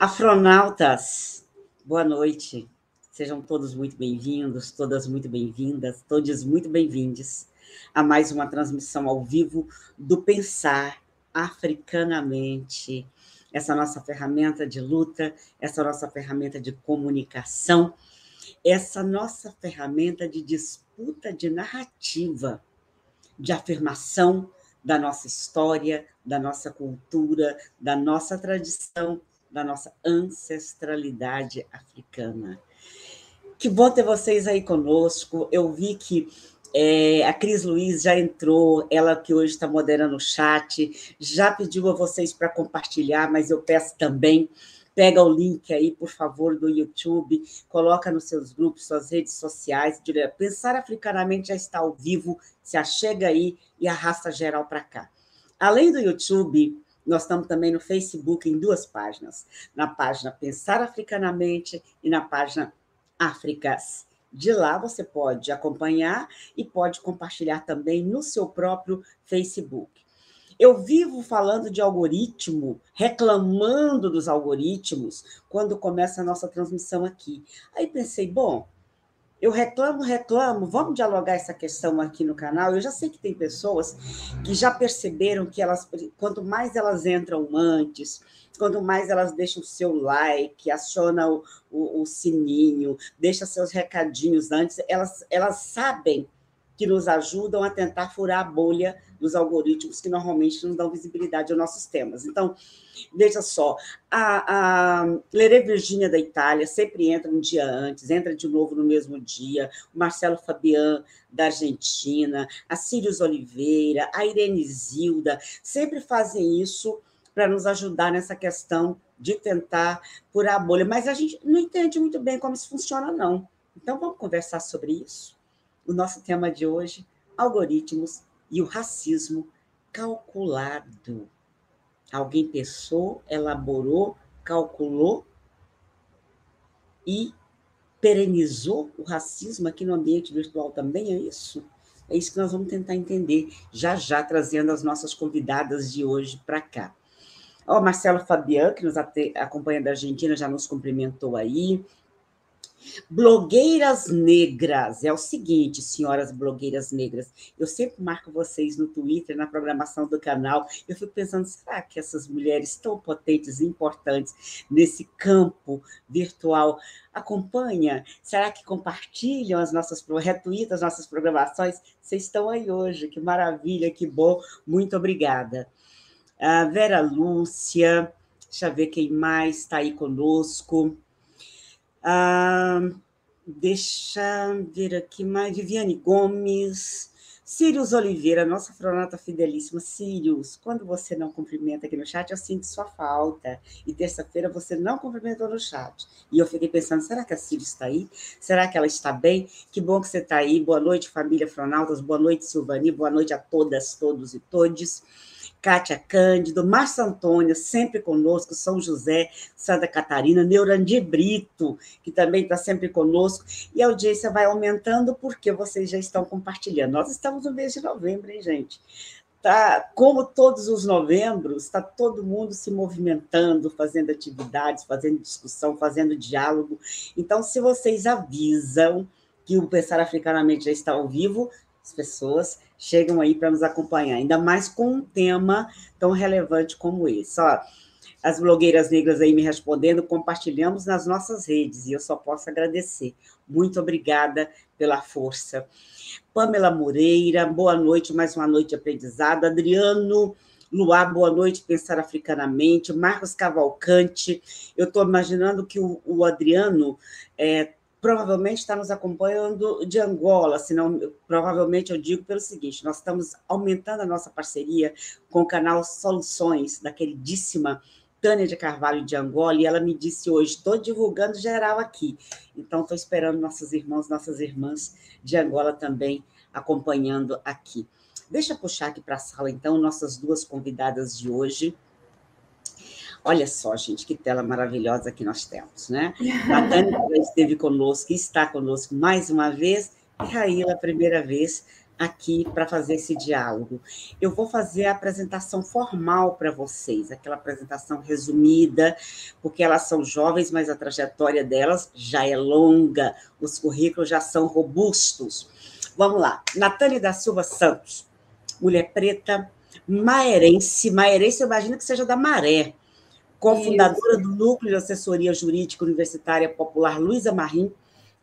Afronautas, boa noite. Sejam todos muito bem-vindos, todas muito bem-vindas, todos muito bem-vindos a mais uma transmissão ao vivo do Pensar Africanamente. Essa nossa ferramenta de luta, essa nossa ferramenta de comunicação, essa nossa ferramenta de disputa de narrativa, de afirmação da nossa história, da nossa cultura, da nossa tradição, da nossa ancestralidade africana. Que bom ter vocês aí conosco. Eu vi que a Cris Luiz já entrou, ela que hoje está moderando o chat, já pediu a vocês para compartilhar, mas eu peço também, pega o link aí, por favor, do YouTube, coloca nos seus grupos, suas redes sociais, Pensar Africanamente já está ao vivo, se achega aí e arrasta geral para cá. Além do YouTube, nós estamos também no Facebook em duas páginas, na página Pensar Africanamente e na página Áfricas. De lá você pode acompanhar e pode compartilhar também no seu próprio Facebook. Eu vivo falando de algoritmo, reclamando dos algoritmos, quando começa a nossa transmissão aqui. Aí pensei, bom, eu reclamo, vamos dialogar essa questão aqui no canal. Eu já sei que tem pessoas que já perceberam que quanto mais elas entram antes, quanto mais elas deixam o seu like, acionam o sininho, deixam seus recadinhos antes, elas sabem que nos ajudam a tentar furar a bolha dos algoritmos que normalmente não dão visibilidade aos nossos temas. Então, veja só, a Lerê Virgínia da Itália sempre entra um dia antes, entra de novo no mesmo dia, o Marcelo Fabian da Argentina, a Sírios Oliveira, a Irene Zilda, sempre fazem isso para nos ajudar nessa questão de tentar furar a bolha, mas a gente não entende muito bem como isso funciona, não. Então, vamos conversar sobre isso? O nosso tema de hoje, algoritmos e o racismo calculado. Alguém pensou, elaborou, calculou e perenizou o racismo aqui no ambiente virtual também, é isso? É isso que nós vamos tentar entender, já trazendo as nossas convidadas de hoje para cá. O Marcelo Fabian, que nos acompanha da Argentina, já nos cumprimentou aí. Blogueiras negras, é o seguinte, senhoras blogueiras negras, eu sempre marco vocês no Twitter, na programação do canal, eu fico pensando, será que essas mulheres tão potentes e importantes nesse campo virtual acompanham? Será que compartilham retweetam as nossas programações? Vocês estão aí hoje, que maravilha, que bom, muito obrigada. A Vera Lúcia, deixa eu ver quem mais está aí conosco. Deixa eu ver aqui mais. Viviane Gomes, Sírios Oliveira, nossa afronauta fidelíssima. Sírios, quando você não cumprimenta aqui no chat, eu sinto sua falta. E terça-feira você não cumprimentou no chat. E eu fiquei pensando, será que a Sírios está aí? Será que ela está bem? Que bom que você está aí. Boa noite, família Afronautas. Boa noite, Silvani. Boa noite a todas, todos e todes. Kátia Cândido, Márcio Antônio, sempre conosco, São José, Santa Catarina, Neurandi Brito, que também está sempre conosco, e a audiência vai aumentando porque vocês já estão compartilhando. Nós estamos no mês de novembro, hein, gente? Tá, como todos os novembros, está todo mundo se movimentando, fazendo atividades, fazendo discussão, fazendo diálogo. Então, se vocês avisam que o Pensar Africanamente já está ao vivo, as pessoas chegam aí para nos acompanhar, ainda mais com um tema tão relevante como esse. Ó, as blogueiras negras aí me respondendo, compartilhamos nas nossas redes, e eu só posso agradecer. Muito obrigada pela força. Pamela Moreira, boa noite, mais uma noite de aprendizado. Adriano Luar, boa noite, Pensar Africanamente. Marcos Cavalcante, eu estou imaginando que o Adriano provavelmente está nos acompanhando de Angola, senão, provavelmente eu digo pelo seguinte, nós estamos aumentando a nossa parceria com o canal Soluções, da queridíssima Tânia de Carvalho de Angola, e ela me disse hoje, estou divulgando geral aqui, então estou esperando nossos irmãos, nossas irmãs de Angola também acompanhando aqui. Deixa eu puxar aqui para a sala, então, nossas duas convidadas de hoje. Olha só, gente, que tela maravilhosa que nós temos, né? Natânia já esteve conosco, está conosco mais uma vez, e Raíla, primeira vez aqui para fazer esse diálogo. Eu vou fazer a apresentação formal para vocês, aquela apresentação resumida, porque elas são jovens, mas a trajetória delas já é longa, os currículos já são robustos. Vamos lá. Natânia da Silva Santos, mulher preta, maérense, eu imagino que seja da Maré, cofundadora do Núcleo de Assessoria Jurídica Universitária Popular Luísa Marim,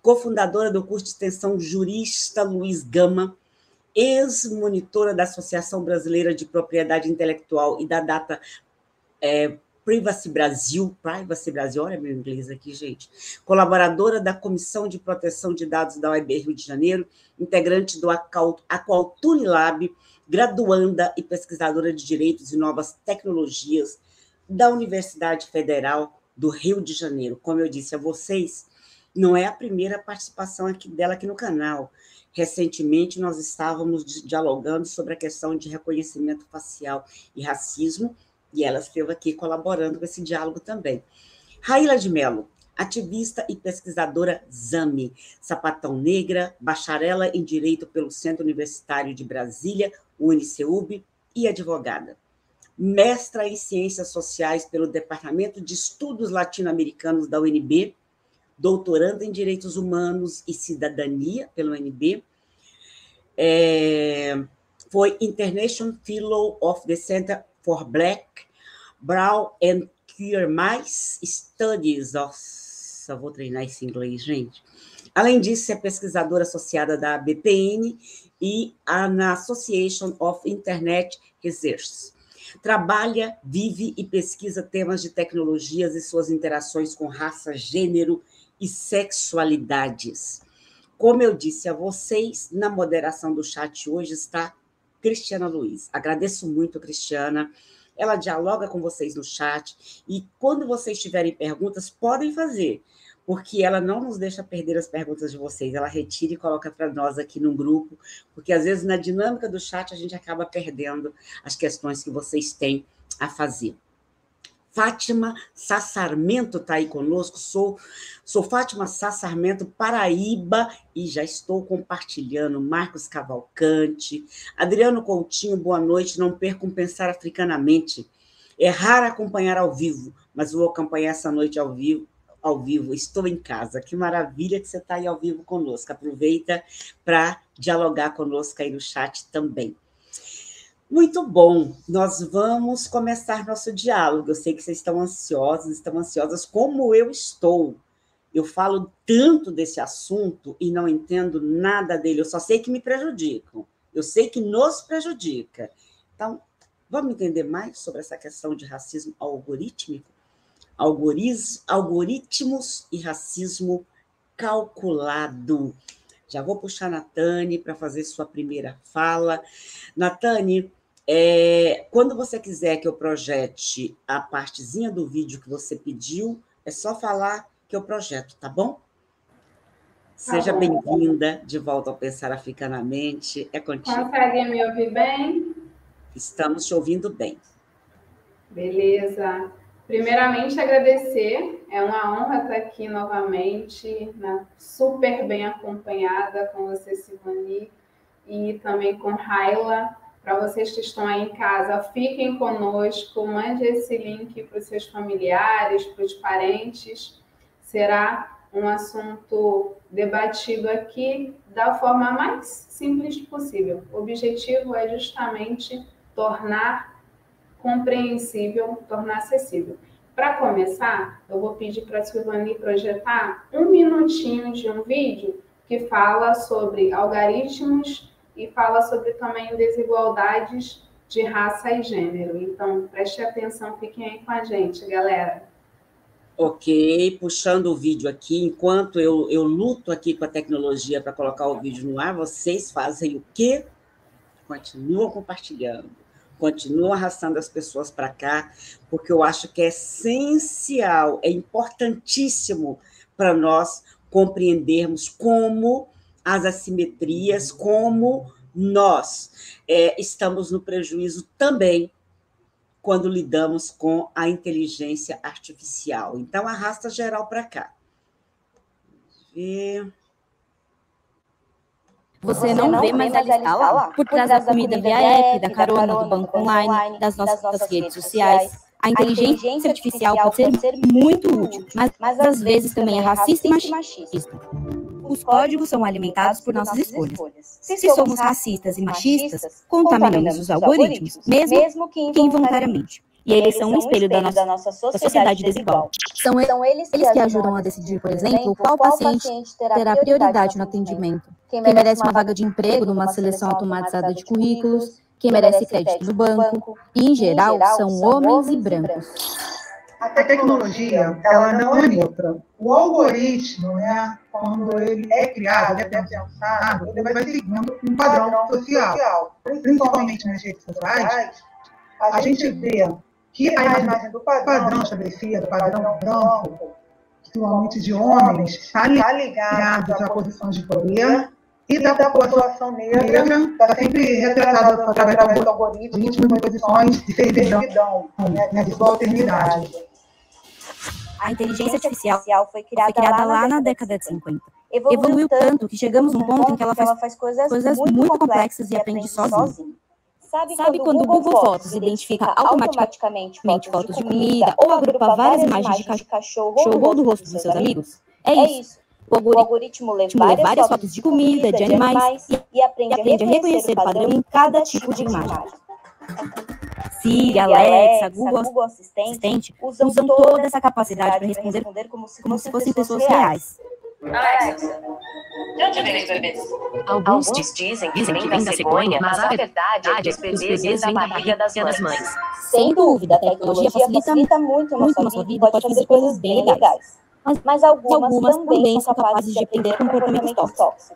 cofundadora do curso de extensão Jurista Luiz Gama, ex-monitora da Associação Brasileira de Propriedade Intelectual e da Data Privacy Brasil, olha meu inglês aqui, gente, colaboradora da Comissão de Proteção de Dados da UEB Rio de Janeiro, integrante do Aqualtune Lab, graduanda e pesquisadora de Direitos e Novas Tecnologias da Universidade Federal do Rio de Janeiro. Como eu disse a vocês, não é a primeira participação dela aqui no canal. Recentemente, nós estávamos dialogando sobre a questão de reconhecimento facial e racismo, e ela esteve aqui colaborando com esse diálogo também. Raíla de Mello, ativista e pesquisadora ZAMI, sapatão negra, bacharela em Direito pelo Centro Universitário de Brasília, UniCeub, e advogada. Mestra em Ciências Sociais pelo Departamento de Estudos Latino-Americanos da UNB, doutoranda em Direitos Humanos e Cidadania pelo UNB, foi International Fellow of the Center for Black, Brown and Queer Studies. Nossa, vou treinar esse inglês, gente. Além disso, é pesquisadora associada da BPN e na Association of Internet Research. Trabalha, vive e pesquisa temas de tecnologias e suas interações com raça, gênero e sexualidades. Como eu disse a vocês, na moderação do chat hoje está Cristiana Luiz. Agradeço muito, Cristiana. Ela dialoga com vocês no chat e quando vocês tiverem perguntas, podem fazer, porque ela não nos deixa perder as perguntas de vocês, ela retira e coloca para nós aqui no grupo, porque às vezes na dinâmica do chat a gente acaba perdendo as questões que vocês têm a fazer. Fátima Sá Sarmento está aí conosco, sou Fátima Sá Sarmento, Paraíba, e já estou compartilhando. Marcos Cavalcante, Adriano Coutinho, boa noite, não percam Pensar Africanamente. É raro acompanhar ao vivo, mas vou acompanhar essa noite ao vivo, estou em casa. Que maravilha que você está aí ao vivo conosco. Aproveita para dialogar conosco aí no chat também. Muito bom, nós vamos começar nosso diálogo. Eu sei que vocês estão ansiosas, como eu estou. Eu falo tanto desse assunto e não entendo nada dele, eu só sei que me prejudicam, eu sei que nos prejudica. Então, vamos entender mais sobre essa questão de racismo algorítmico? Algoritmos e racismo calculado. Já vou puxar a Natane para fazer sua primeira fala. Natane, quando você quiser que eu projete a partezinha do vídeo que você pediu, é só falar que eu projeto, tá bom? Seja bem-vinda de volta ao Pensar Africanamente. É contigo. Conseguem me ouvir bem? Estamos te ouvindo bem. Beleza. Primeiramente, agradecer. É uma honra estar aqui novamente, super bem acompanhada com você, Silvani, e também com Raila. Para vocês que estão aí em casa, fiquem conosco, mande esse link para os seus familiares, para os parentes. Será um assunto debatido aqui da forma mais simples possível. O objetivo é justamente tornar compreensível, tornar acessível. Para começar, eu vou pedir para a Silvani projetar 1 minutinho de um vídeo que fala sobre algoritmos e fala sobre também desigualdades de raça e gênero. Então, preste atenção, fiquem aí com a gente, galera. Ok, puxando o vídeo aqui, enquanto eu luto aqui com a tecnologia para colocar o vídeo no ar, vocês fazem o quê? Continuam compartilhando, continuam arrastando as pessoas para cá, porque eu acho que é essencial, é importantíssimo para nós compreendermos como as assimetrias, como nós estamos no prejuízo também quando lidamos com a inteligência artificial. Então, arrasta geral para cá. Você não vê, mas ela está lá. Por trás da comida via app, da carona, do banco online, das nossas redes sociais. A inteligência artificial pode ser muito útil, mas às vezes também é racista e machista. Os códigos são alimentados por nossas escolhas. Se somos racistas e machistas, contaminamos os algoritmos, mesmo que involuntariamente. E eles são um espelho da nossa sociedade desigual. São eles que ajudam a decidir, por exemplo, qual paciente terá prioridade no atendimento, quem merece uma vaga de emprego numa seleção automatizada de currículos, quem merece crédito no banco, e, em geral, são homens e brancos. A tecnologia, ela não é neutra. O algoritmo, né, quando ele é criado, ele é pensado, ele vai seguindo um padrão social. Principalmente nas redes sociais, a gente vê que a imagem do padrão estabelecido, padrão branco, principalmente de homens, está ligado à posição de poder e da população negra está sempre retratada através do algoritmo em posições de servidão, né, de subalternidade. A inteligência artificial foi criada lá na década de 50. Evoluiu tanto que chegamos num ponto em que ela faz coisas muito complexas e aprende sozinha. Sabe quando o Google Fotos identifica automaticamente fotos de comida ou agrupa várias imagens de cachorro ou do rosto dos seus amigos? É isso. O algoritmo lê várias fotos de comida, de animais e aprende a reconhecer o padrão em cada tipo de imagem. Siri, Alexa, Google Assistente usam toda essa capacidade para responder como se fossem pessoas reais. Alexa, de onde vem os bebês? Alguns dizem que vem da cegonha, mas a verdade é que os bebês vêm da barriga das mães. Sem dúvida, a tecnologia facilita muito a nossa vida e pode fazer coisas bem legais. Mas algumas também são capazes de aprender comportamentos tóxicos.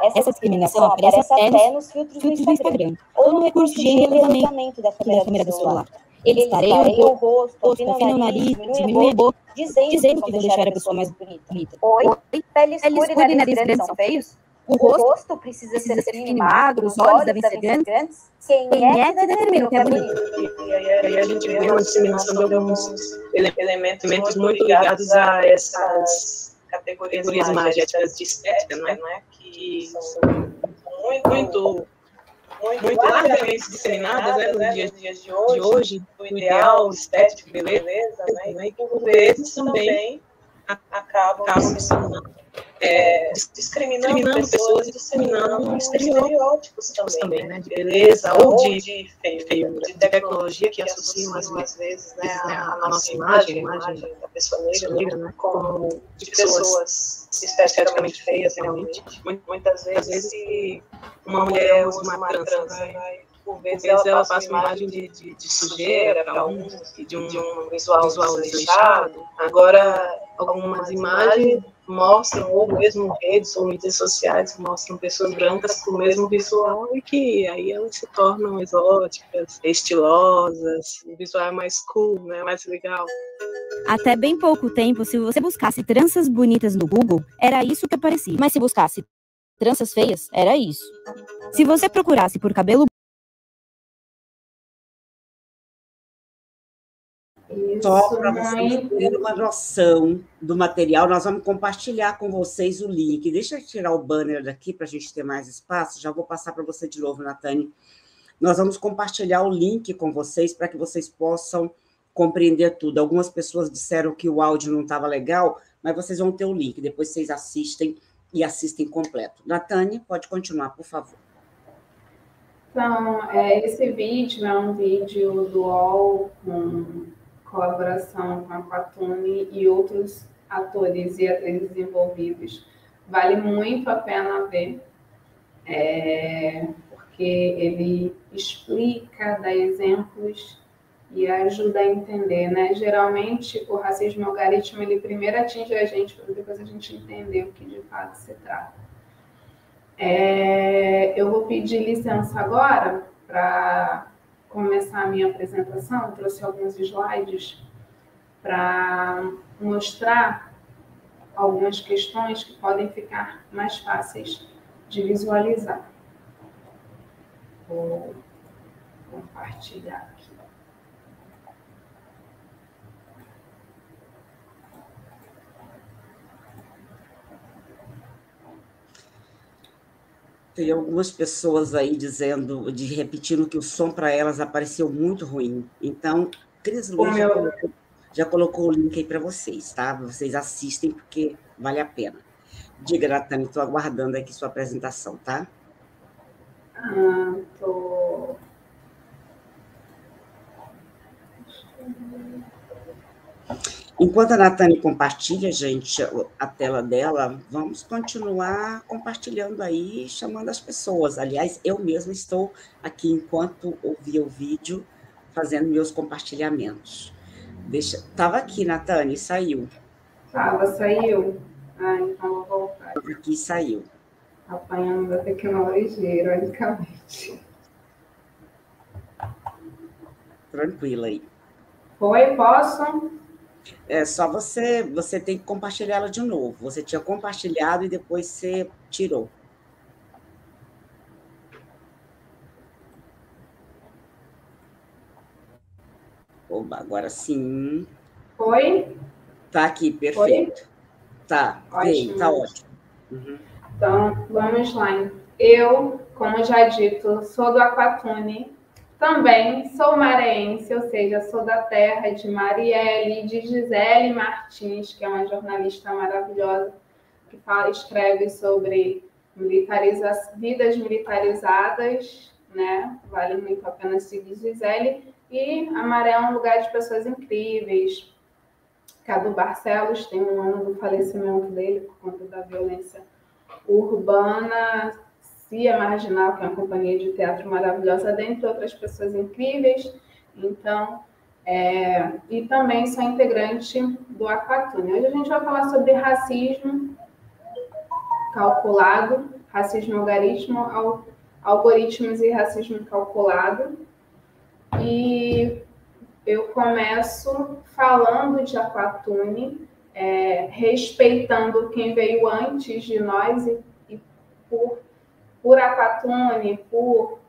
Essa discriminação aparece até nos filtros do Instagram, ou no recurso de envelopamento da câmera do celular. Eles tareiam o rosto, afinam o nariz, diminuem a boca, dizendo que vão deixar a pessoa mais bonita. Oi, pele escura e nariz grande são feios? O rosto precisa ser fino e magro, os olhos devem ser grandes? Quem é que determina o que é bonito? E aí a gente vê uma disseminação de alguns elementos muito ligados a essas categorias imagéticas de estética, não é? Que são muito largamente disseminadas, né, nos dias de hoje, o ideal estético, beleza, né, e por vezes também acabam discriminando pessoas e disseminando estereótipos também, né, de beleza ou de feiura, de tecnologia que associam às vezes, né, a nossa imagem da pessoa negra, né, como de pessoas esteticamente feias, realmente. Muitas vezes, se uma mulher usa uma trança, por vezes ela passa uma imagem de sujeira para uns, de um visual desleixado. Agora, algumas imagens mostram, ou mesmo redes ou mídias sociais, mostram pessoas brancas com o mesmo visual e que aí elas se tornam exóticas, estilosas, o visual é mais cool, né, mais legal. Até bem pouco tempo, se você buscasse tranças bonitas no Google, era isso que aparecia. Mas se buscasse tranças feias, era isso. Se você procurasse por cabelo só para vocês terem uma noção do material, nós vamos compartilhar com vocês o link. Deixa eu tirar o banner daqui para a gente ter mais espaço. Já vou passar para você de novo, Natane. Nós vamos compartilhar o link com vocês para que vocês possam compreender tudo. Algumas pessoas disseram que o áudio não estava legal, mas vocês vão ter o link. Depois vocês assistem e assistem completo. Natane, pode continuar, por favor. Então, esse vídeo é um vídeo do UOL com colaboração com a Patune e outros atores e atrizes envolvidos. Vale muito a pena ver, porque ele explica, dá exemplos e ajuda a entender, né? Geralmente, o racismo algoritmo, ele primeiro atinge a gente, para depois a gente entender o que de fato se trata. Eu vou pedir licença agora para começar a minha apresentação. Eu trouxe alguns slides para mostrar algumas questões que podem ficar mais fáceis de visualizar. Vou compartilhar aqui. Tem algumas pessoas aí dizendo, repetindo que o som para elas apareceu muito ruim. Então, Cris Luiz já colocou o link aí para vocês, tá? Vocês assistem, porque vale a pena. Diga, Natane, estou aguardando aqui sua apresentação, tá? Tô... Enquanto a Natane compartilha, gente, a tela dela, vamos continuar compartilhando aí, chamando as pessoas. Aliás, eu mesma estou aqui, enquanto ouvia o vídeo, fazendo meus compartilhamentos. Estava aqui, Natane, saiu. Saiu? Então vou voltar. Aqui saiu. Apanhando da tecnologia, ironicamente. Tranquila aí. Foi? Posso? É só você tem que compartilhar ela de novo. Você tinha compartilhado e depois você tirou. Oba, agora sim. Foi? Tá aqui, perfeito. Foi? Tá, veio, tá ótimo. Uhum. Então, vamos lá. Eu, como já dito, sou do Aquatune. Também sou maranhense, ou seja, sou da terra de Marielle, de Gisele Martins, que é uma jornalista maravilhosa, que escreve sobre vidas militarizadas, né? Vale muito a pena seguir Gisele. E a Maré é um lugar de pessoas incríveis. Cadu Barcelos tem um ano do falecimento dele por conta da violência urbana. Cia Marginal, que é uma companhia de teatro maravilhosa, dentre outras pessoas incríveis. Então, e também sou integrante do Aquatune. Hoje a gente vai falar sobre racismo calculado, racismo algoritmos e racismo calculado. E eu começo falando de Aquatune, respeitando quem veio antes de nós e por Aquatune, por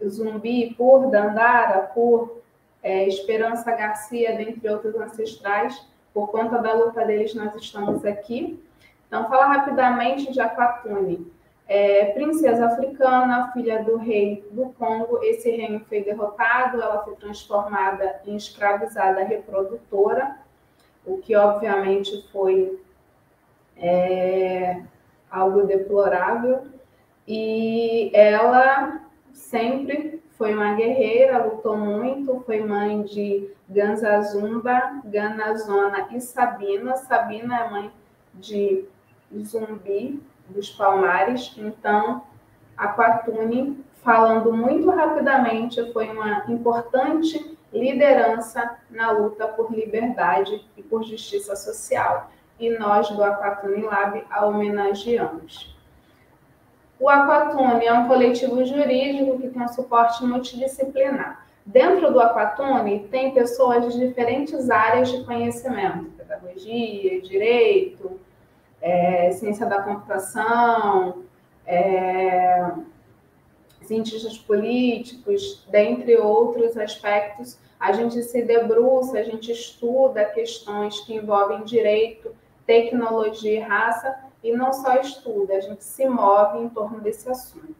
Zumbi, por Dandara, por Esperança Garcia, dentre outros ancestrais. Por conta da luta deles, nós estamos aqui. Então, falar rapidamente de Aquatune. Princesa africana, filha do rei do Congo. Esse reino foi derrotado, ela foi transformada em escravizada reprodutora, o que obviamente foi algo deplorável. E ela sempre foi uma guerreira, lutou muito, foi mãe de Ganzazumba, Ganazona e Sabina. Sabina é mãe de Zumbi, dos Palmares. Então, Aquatune, falando muito rapidamente, foi uma importante liderança na luta por liberdade e por justiça social. E nós, do Aquatune Lab, a homenageamos. O Aquatune é um coletivo jurídico que tem um suporte multidisciplinar. Dentro do Aquatune, tem pessoas de diferentes áreas de conhecimento: pedagogia, direito, ciência da computação, cientistas políticos, dentre outros aspectos. A gente se debruça, a gente estuda questões que envolvem direito, tecnologia e raça, e não só estuda, a gente se move em torno desse assunto.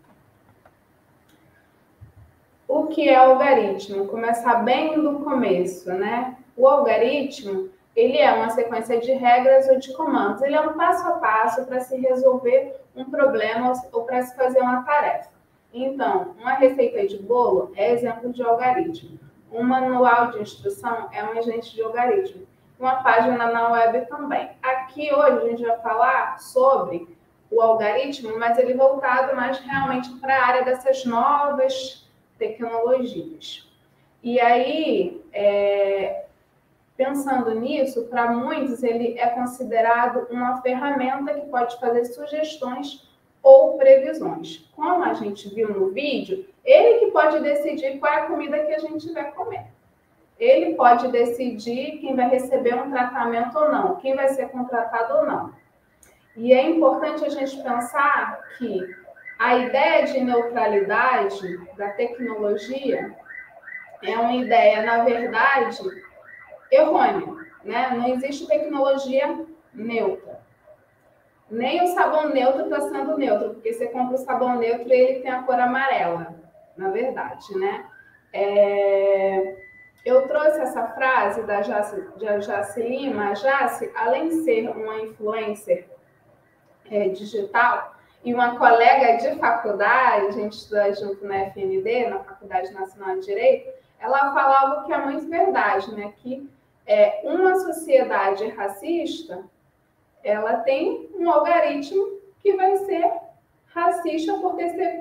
O que é algoritmo? Começar bem do começo, né? O algoritmo, ele é uma sequência de regras ou de comandos. Ele é um passo a passo para se resolver um problema ou para se fazer uma tarefa. Então, uma receita de bolo é exemplo de algoritmo. Um manual de instrução é um agente de algoritmo. Uma página na web também. Aqui hoje a gente vai falar sobre o algoritmo, mas ele voltado mais realmente para a área dessas novas tecnologias. E aí, pensando nisso, para muitos ele é considerado uma ferramenta que pode fazer sugestões ou previsões. Como a gente viu no vídeo, ele que pode decidir qual é a comida que a gente vai comer. Ele pode decidir quem vai receber um tratamento ou não, quem vai ser contratado ou não. E é importante a gente pensar que a ideia de neutralidade da tecnologia é uma ideia, na verdade, errônea, né? Não existe tecnologia neutra. Nem o sabão neutro está sendo neutro, porque você compra o sabão neutro e ele tem a cor amarela, na verdade, né? Eu trouxe essa frase da Jace Lima. A Jace, além de ser uma influencer digital e uma colega de faculdade, a gente estuda junto na FND, na Faculdade Nacional de Direito, ela fala algo que é muito verdade, né? Que uma sociedade racista, ela tem um algoritmo que vai ser racista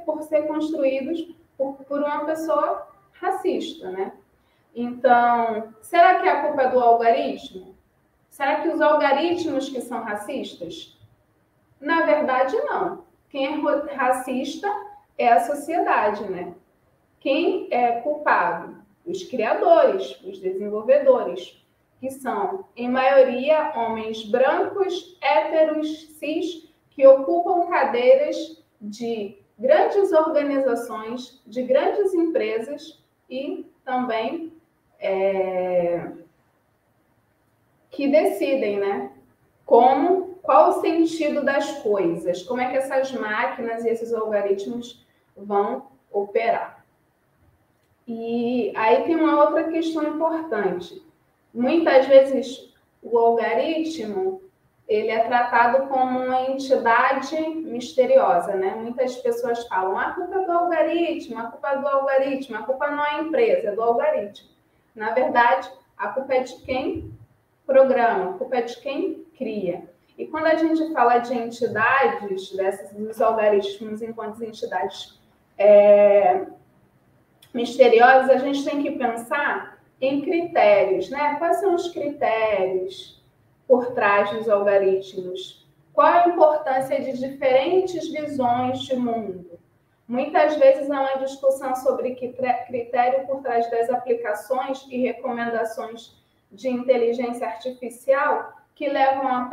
por ser construídos por uma pessoa racista, né? Então, será que a culpa é do algoritmo? Será que os algoritmos que são racistas? Na verdade, não. Quem é racista é a sociedade, né? Quem é culpado? Os criadores, os desenvolvedores, que são, em maioria, homens brancos, héteros, cis, que ocupam cadeiras de grandes organizações, de grandes empresas e também que decidem, né? Qual o sentido das coisas, como é que essas máquinas e esses algoritmos vão operar. E aí tem uma outra questão importante. Muitas vezes o algoritmo ele é tratado como uma entidade misteriosa, né? Muitas pessoas falam, a culpa é do algoritmo, a culpa é do algoritmo, a culpa não é a empresa, é do algoritmo. Na verdade, a culpa é de quem programa, a culpa é de quem cria. E quando a gente fala de entidades, dos algoritmos enquanto entidades misteriosas, a gente tem que pensar em critérios, né? Quais são os critérios por trás dos algoritmos? Qual a importância de diferentes visões de mundo? Muitas vezes há uma discussão sobre que critério por trás das aplicações e recomendações de inteligência artificial que levam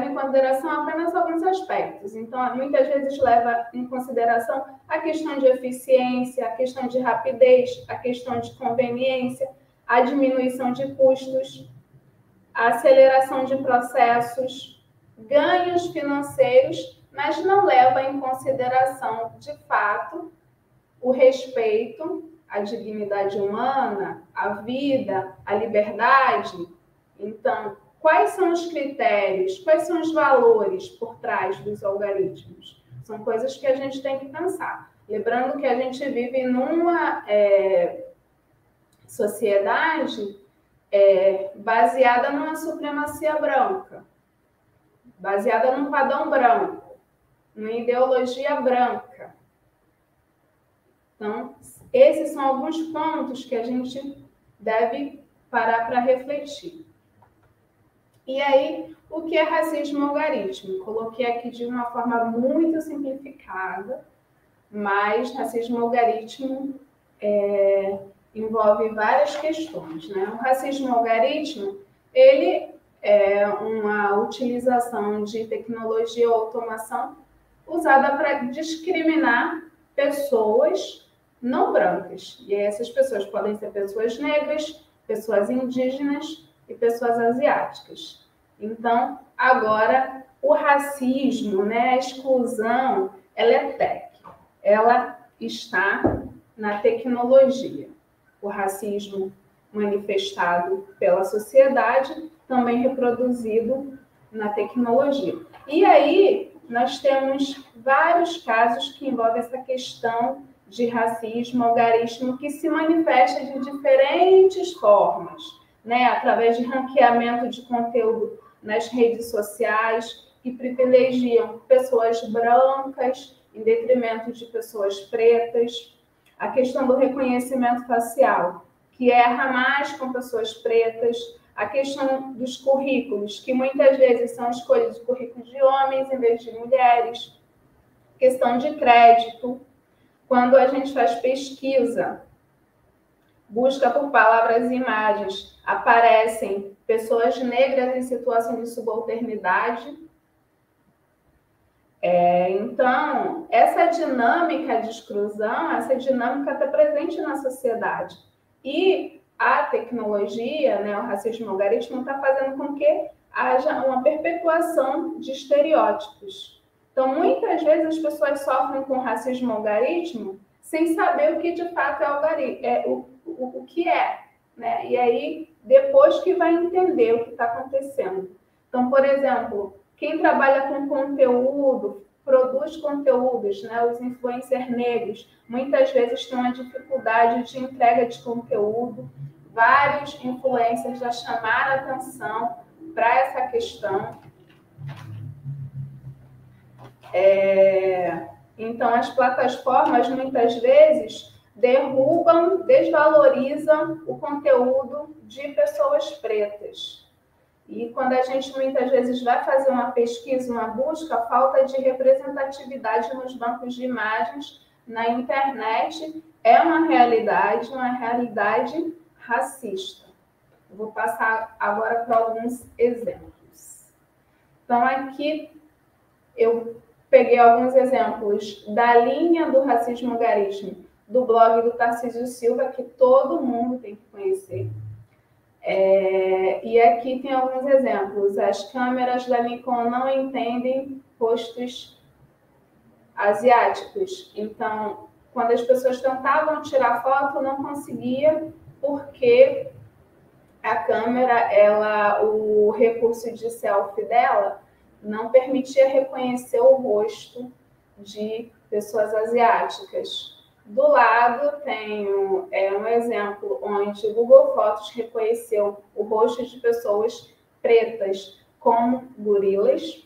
em consideração apenas alguns aspectos. Então, muitas vezes leva em consideração a questão de eficiência, a questão de rapidez, a questão de conveniência, a diminuição de custos, a aceleração de processos, ganhos financeiros, mas não leva em consideração, de fato, o respeito à dignidade humana, à vida, à liberdade. Então, quais são os critérios, quais são os valores por trás dos algoritmos? São coisas que a gente tem que pensar. Lembrando que a gente vive numa sociedade baseada numa supremacia branca, baseada num padrão branco, numa ideologia branca. Então, esses são alguns pontos que a gente deve parar para refletir. E aí, o que é racismo algoritmo? Coloquei aqui de uma forma muito simplificada, mas racismo algoritmo envolve várias questões, né? O racismo algoritmo, ele é uma utilização de tecnologia ou automação usada para discriminar pessoas não brancas. E essas pessoas podem ser pessoas negras, pessoas indígenas e pessoas asiáticas. Então, agora, o racismo, né, a exclusão, ela é tech. Ela está na tecnologia. O racismo manifestado pela sociedade, também reproduzido na tecnologia. E aí, nós temos vários casos que envolvem essa questão de racismo algoritmo que se manifesta de diferentes formas, né? Através de ranqueamento de conteúdo nas redes sociais, que privilegiam pessoas brancas em detrimento de pessoas pretas. A questão do reconhecimento facial, que erra mais com pessoas pretas. A questão dos currículos, que muitas vezes são escolhas de currículos de homens em vez de mulheres. Questão de crédito. Quando a gente faz pesquisa, busca por palavras e imagens, aparecem pessoas negras em situação de subalternidade. Então, essa dinâmica de exclusão, essa dinâmica está presente na sociedade. E a tecnologia, né, o racismo algoritmo, está fazendo com que haja uma perpetuação de estereótipos. Então, muitas vezes as pessoas sofrem com racismo algarismo sem saber o que de fato é o que é, né? E aí, depois que vai entender o que está acontecendo. Então, por exemplo, quem trabalha com conteúdo, produz conteúdos, né? Os influencers negros, muitas vezes têm uma dificuldade de entrega de conteúdo. Vários influencers já chamaram atenção para essa questão. Então, as plataformas, muitas vezes, derrubam, desvalorizam o conteúdo de pessoas pretas. E quando a gente, muitas vezes, vai fazer uma pesquisa, uma busca, a falta de representatividade nos bancos de imagens na internet é uma realidade racista. Eu vou passar agora para alguns exemplos. Então, aqui eu peguei alguns exemplos da linha do racismo algarismo, do blog do Tarcísio Silva, que todo mundo tem que conhecer. E aqui tem alguns exemplos. As câmeras da Nikon não entendem rostos asiáticos. Então, quando as pessoas tentavam tirar foto, não conseguia, porque a câmera, o recurso de selfie dela não permitia reconhecer o rosto de pessoas asiáticas. Do lado tem um exemplo onde o Google Fotos reconheceu o rosto de pessoas pretas como gorilas.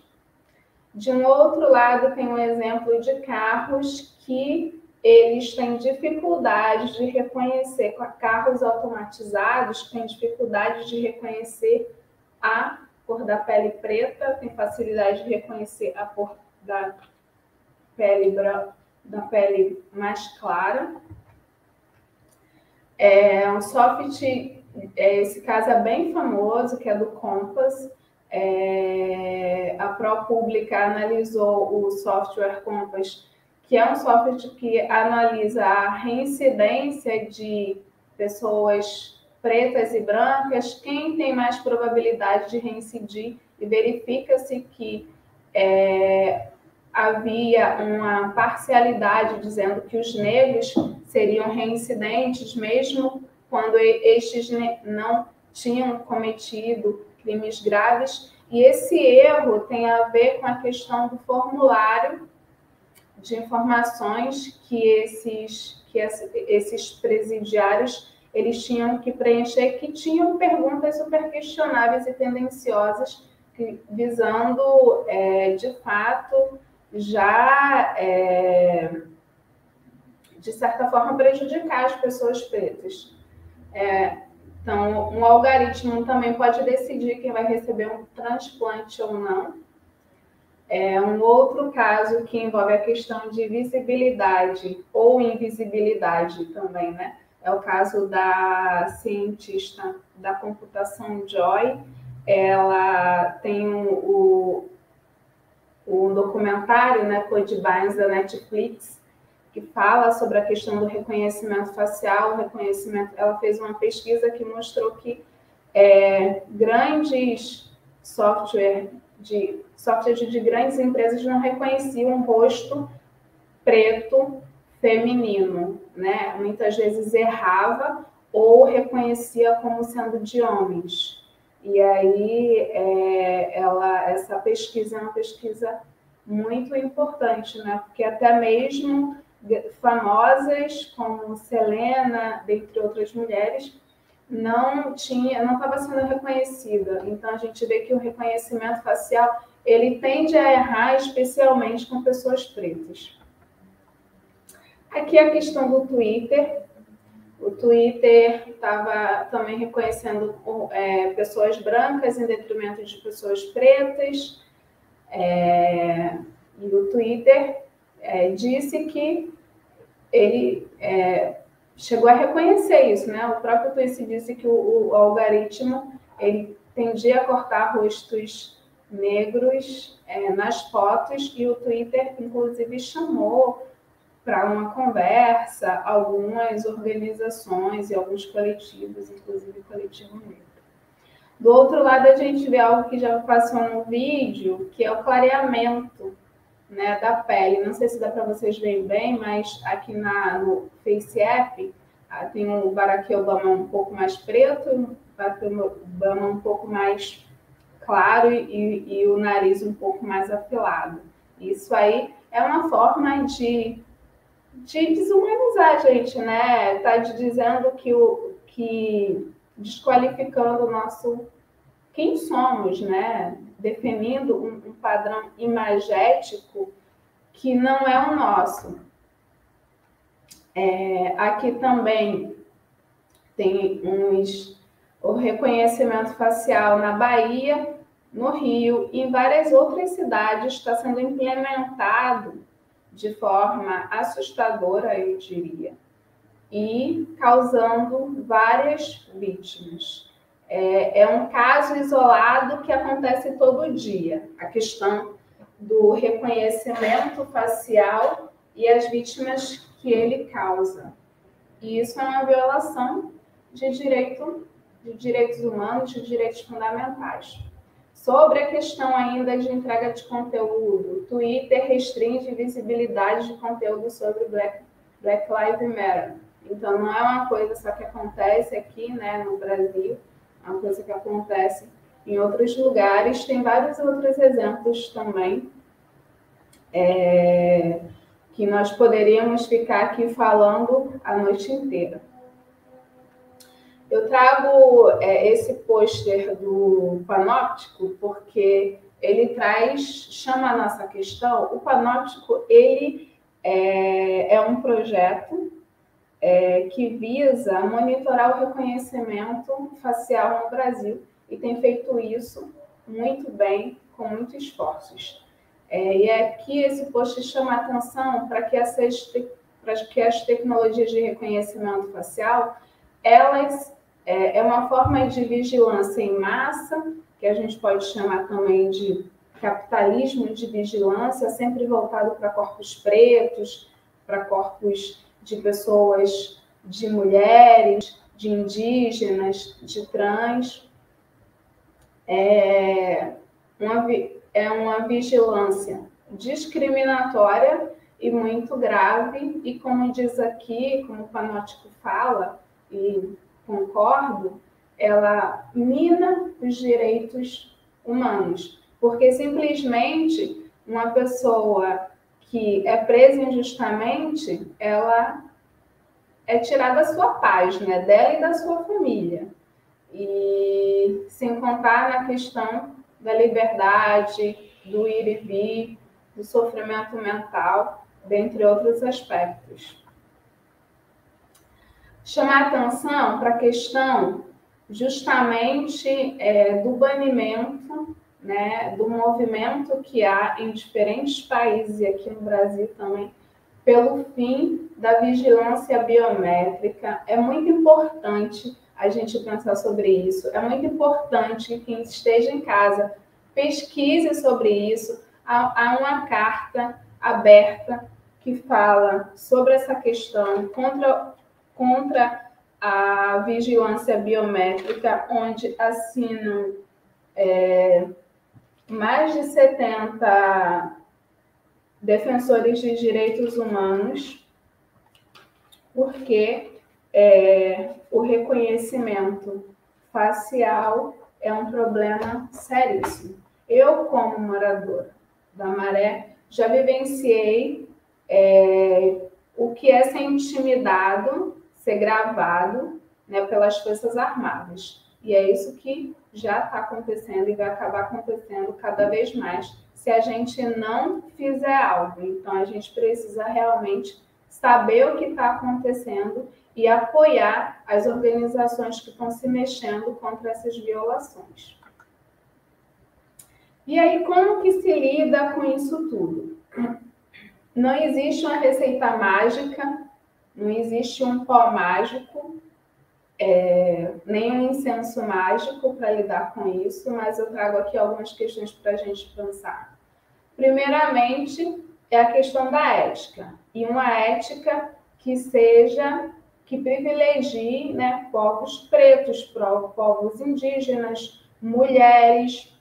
De um outro lado tem um exemplo de carros que eles têm dificuldade de reconhecer, carros automatizados têm dificuldade de reconhecer a cor da pele preta, tem facilidade de reconhecer a cor da pele branca, da pele mais clara. Um software, esse caso é bem famoso, que é do Compass. A ProPublica analisou o software Compass, que é um software que analisa a reincidência de pessoas pretas e brancas, quem tem mais probabilidade de reincidir, e verifica-se que havia uma parcialidade dizendo que os negros seriam reincidentes, mesmo quando estes não tinham cometido crimes graves. E esse erro tem a ver com a questão do formulário de informações que esses presidiários eles tinham que preencher, que tinham perguntas super questionáveis e tendenciosas, visando, de fato, já, de certa forma, prejudicar as pessoas pretas. Então, um algoritmo também pode decidir quem vai receber um transplante ou não. Um outro caso que envolve a questão de visibilidade ou invisibilidade também, né? É o caso da cientista da computação Joy. Ela tem um documentário, né, Codebinds, da Netflix, que fala sobre a questão do reconhecimento facial. Ela fez uma pesquisa que mostrou que grandes softwares de grandes empresas não reconheciam um rosto preto feminino, né? Muitas vezes errava ou reconhecia como sendo de homens. E aí essa pesquisa é uma pesquisa muito importante, né? Porque até mesmo famosas como Selena, dentre outras mulheres, não estava sendo reconhecida. Então a gente vê que o reconhecimento facial ele tende a errar, especialmente com pessoas pretas. Aqui a questão do Twitter. O Twitter estava também reconhecendo pessoas brancas em detrimento de pessoas pretas. E o Twitter disse que ele chegou a reconhecer isso, né? O próprio Twitter disse que o algoritmo ele tendia a cortar rostos negros nas fotos, e o Twitter, inclusive, chamou para uma conversa algumas organizações e alguns coletivos, inclusive o coletivo negro. Do outro lado, a gente vê algo que já passou no vídeo, que é o clareamento, né, da pele. Não sei se dá para vocês verem bem, mas aqui no Face App tem o Barack Obama um pouco mais preto, o Barack Obama um pouco mais claro e o nariz um pouco mais afilado. Isso aí é uma forma de desumanizar a gente, né? Está dizendo que desqualificando o nosso quem somos, né? Definindo um padrão imagético que não é o nosso. Aqui também tem o reconhecimento facial na Bahia, no Rio e em várias outras cidades está sendo implementado de forma assustadora, eu diria, e causando várias vítimas. É um caso isolado que acontece todo dia, a questão do reconhecimento facial e as vítimas que ele causa. E isso é uma violação de direitos humanos, de direitos fundamentais. Sobre a questão ainda de entrega de conteúdo, o Twitter restringe visibilidade de conteúdo sobre Black Lives Matter. Então, não é uma coisa só que acontece aqui, né, no Brasil, é uma coisa que acontece em outros lugares. Tem vários outros exemplos também, que nós poderíamos ficar aqui falando a noite inteira. Eu trago esse pôster do Panóptico porque ele chama a nossa questão. O Panóptico, ele é um projeto que visa monitorar o reconhecimento facial no Brasil e tem feito isso muito bem, com muitos esforços. E aqui esse post chama a atenção para que as tecnologias de reconhecimento facial, elas é uma forma de vigilância em massa, que a gente pode chamar também de capitalismo de vigilância, sempre voltado para corpos pretos, para corpos de pessoas, de mulheres, de indígenas, de trans. É uma vigilância discriminatória e muito grave, e como diz aqui, como o Panóptico fala, e concordo, ela mina os direitos humanos, porque simplesmente uma pessoa que é presa injustamente, ela é tirada da sua paz, né, dela e da sua família. E sem contar na questão da liberdade, do ir e vir, do sofrimento mental, dentre outros aspectos. Chamar atenção para a questão justamente do banimento, né, do movimento que há em diferentes países, e aqui no Brasil também, pelo fim da vigilância biométrica. É muito importante a gente pensar sobre isso. É muito importante que quem esteja em casa pesquise sobre isso. Há uma carta aberta que fala sobre essa questão contra a vigilância biométrica, onde assinam mais de 70 defensores de direitos humanos, porque o reconhecimento facial é um problema seríssimo. Eu, como moradora da Maré, já vivenciei o que é ser intimidado, ser gravado, né, pelas Forças Armadas. E é isso que já está acontecendo e vai acabar acontecendo cada vez mais se a gente não fizer algo. Então, a gente precisa realmente saber o que está acontecendo e apoiar as organizações que estão se mexendo contra essas violações. E aí, como que se lida com isso tudo? Não existe uma receita mágica, não existe um pó mágico, nem um incenso mágico para lidar com isso, mas eu trago aqui algumas questões para a gente pensar. Primeiramente, é a questão da ética, e uma ética que privilegie, né, povos pretos, povos indígenas, mulheres,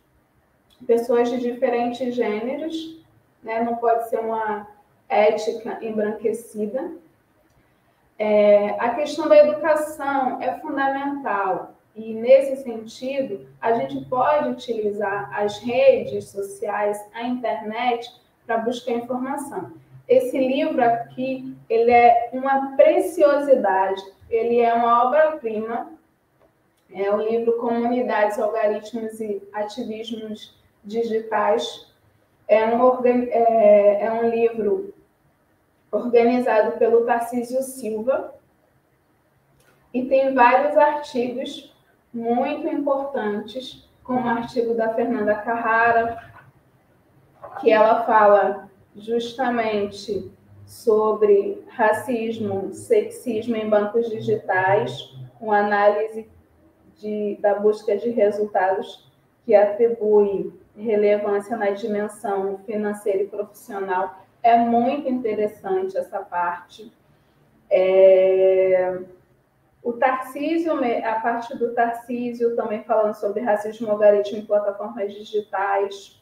pessoas de diferentes gêneros, né? Não pode ser uma ética embranquecida. A questão da educação é fundamental e, nesse sentido, a gente pode utilizar as redes sociais, a internet, para buscar informação. Esse livro aqui, ele é uma preciosidade, ele é uma obra-prima, é o livro Comunidades, Algoritmos e Ativismos Digitais. É um livro organizado pelo Tarcísio Silva e tem vários artigos muito importantes, como o artigo da Fernanda Carrara, que ela fala justamente sobre racismo, sexismo em bancos digitais, uma análise da busca de resultados que atribui relevância na dimensão financeira e profissional. É muito interessante essa parte. O Tarcísio, a parte do Tarcísio, também falando sobre racismo algoritmo em plataformas digitais.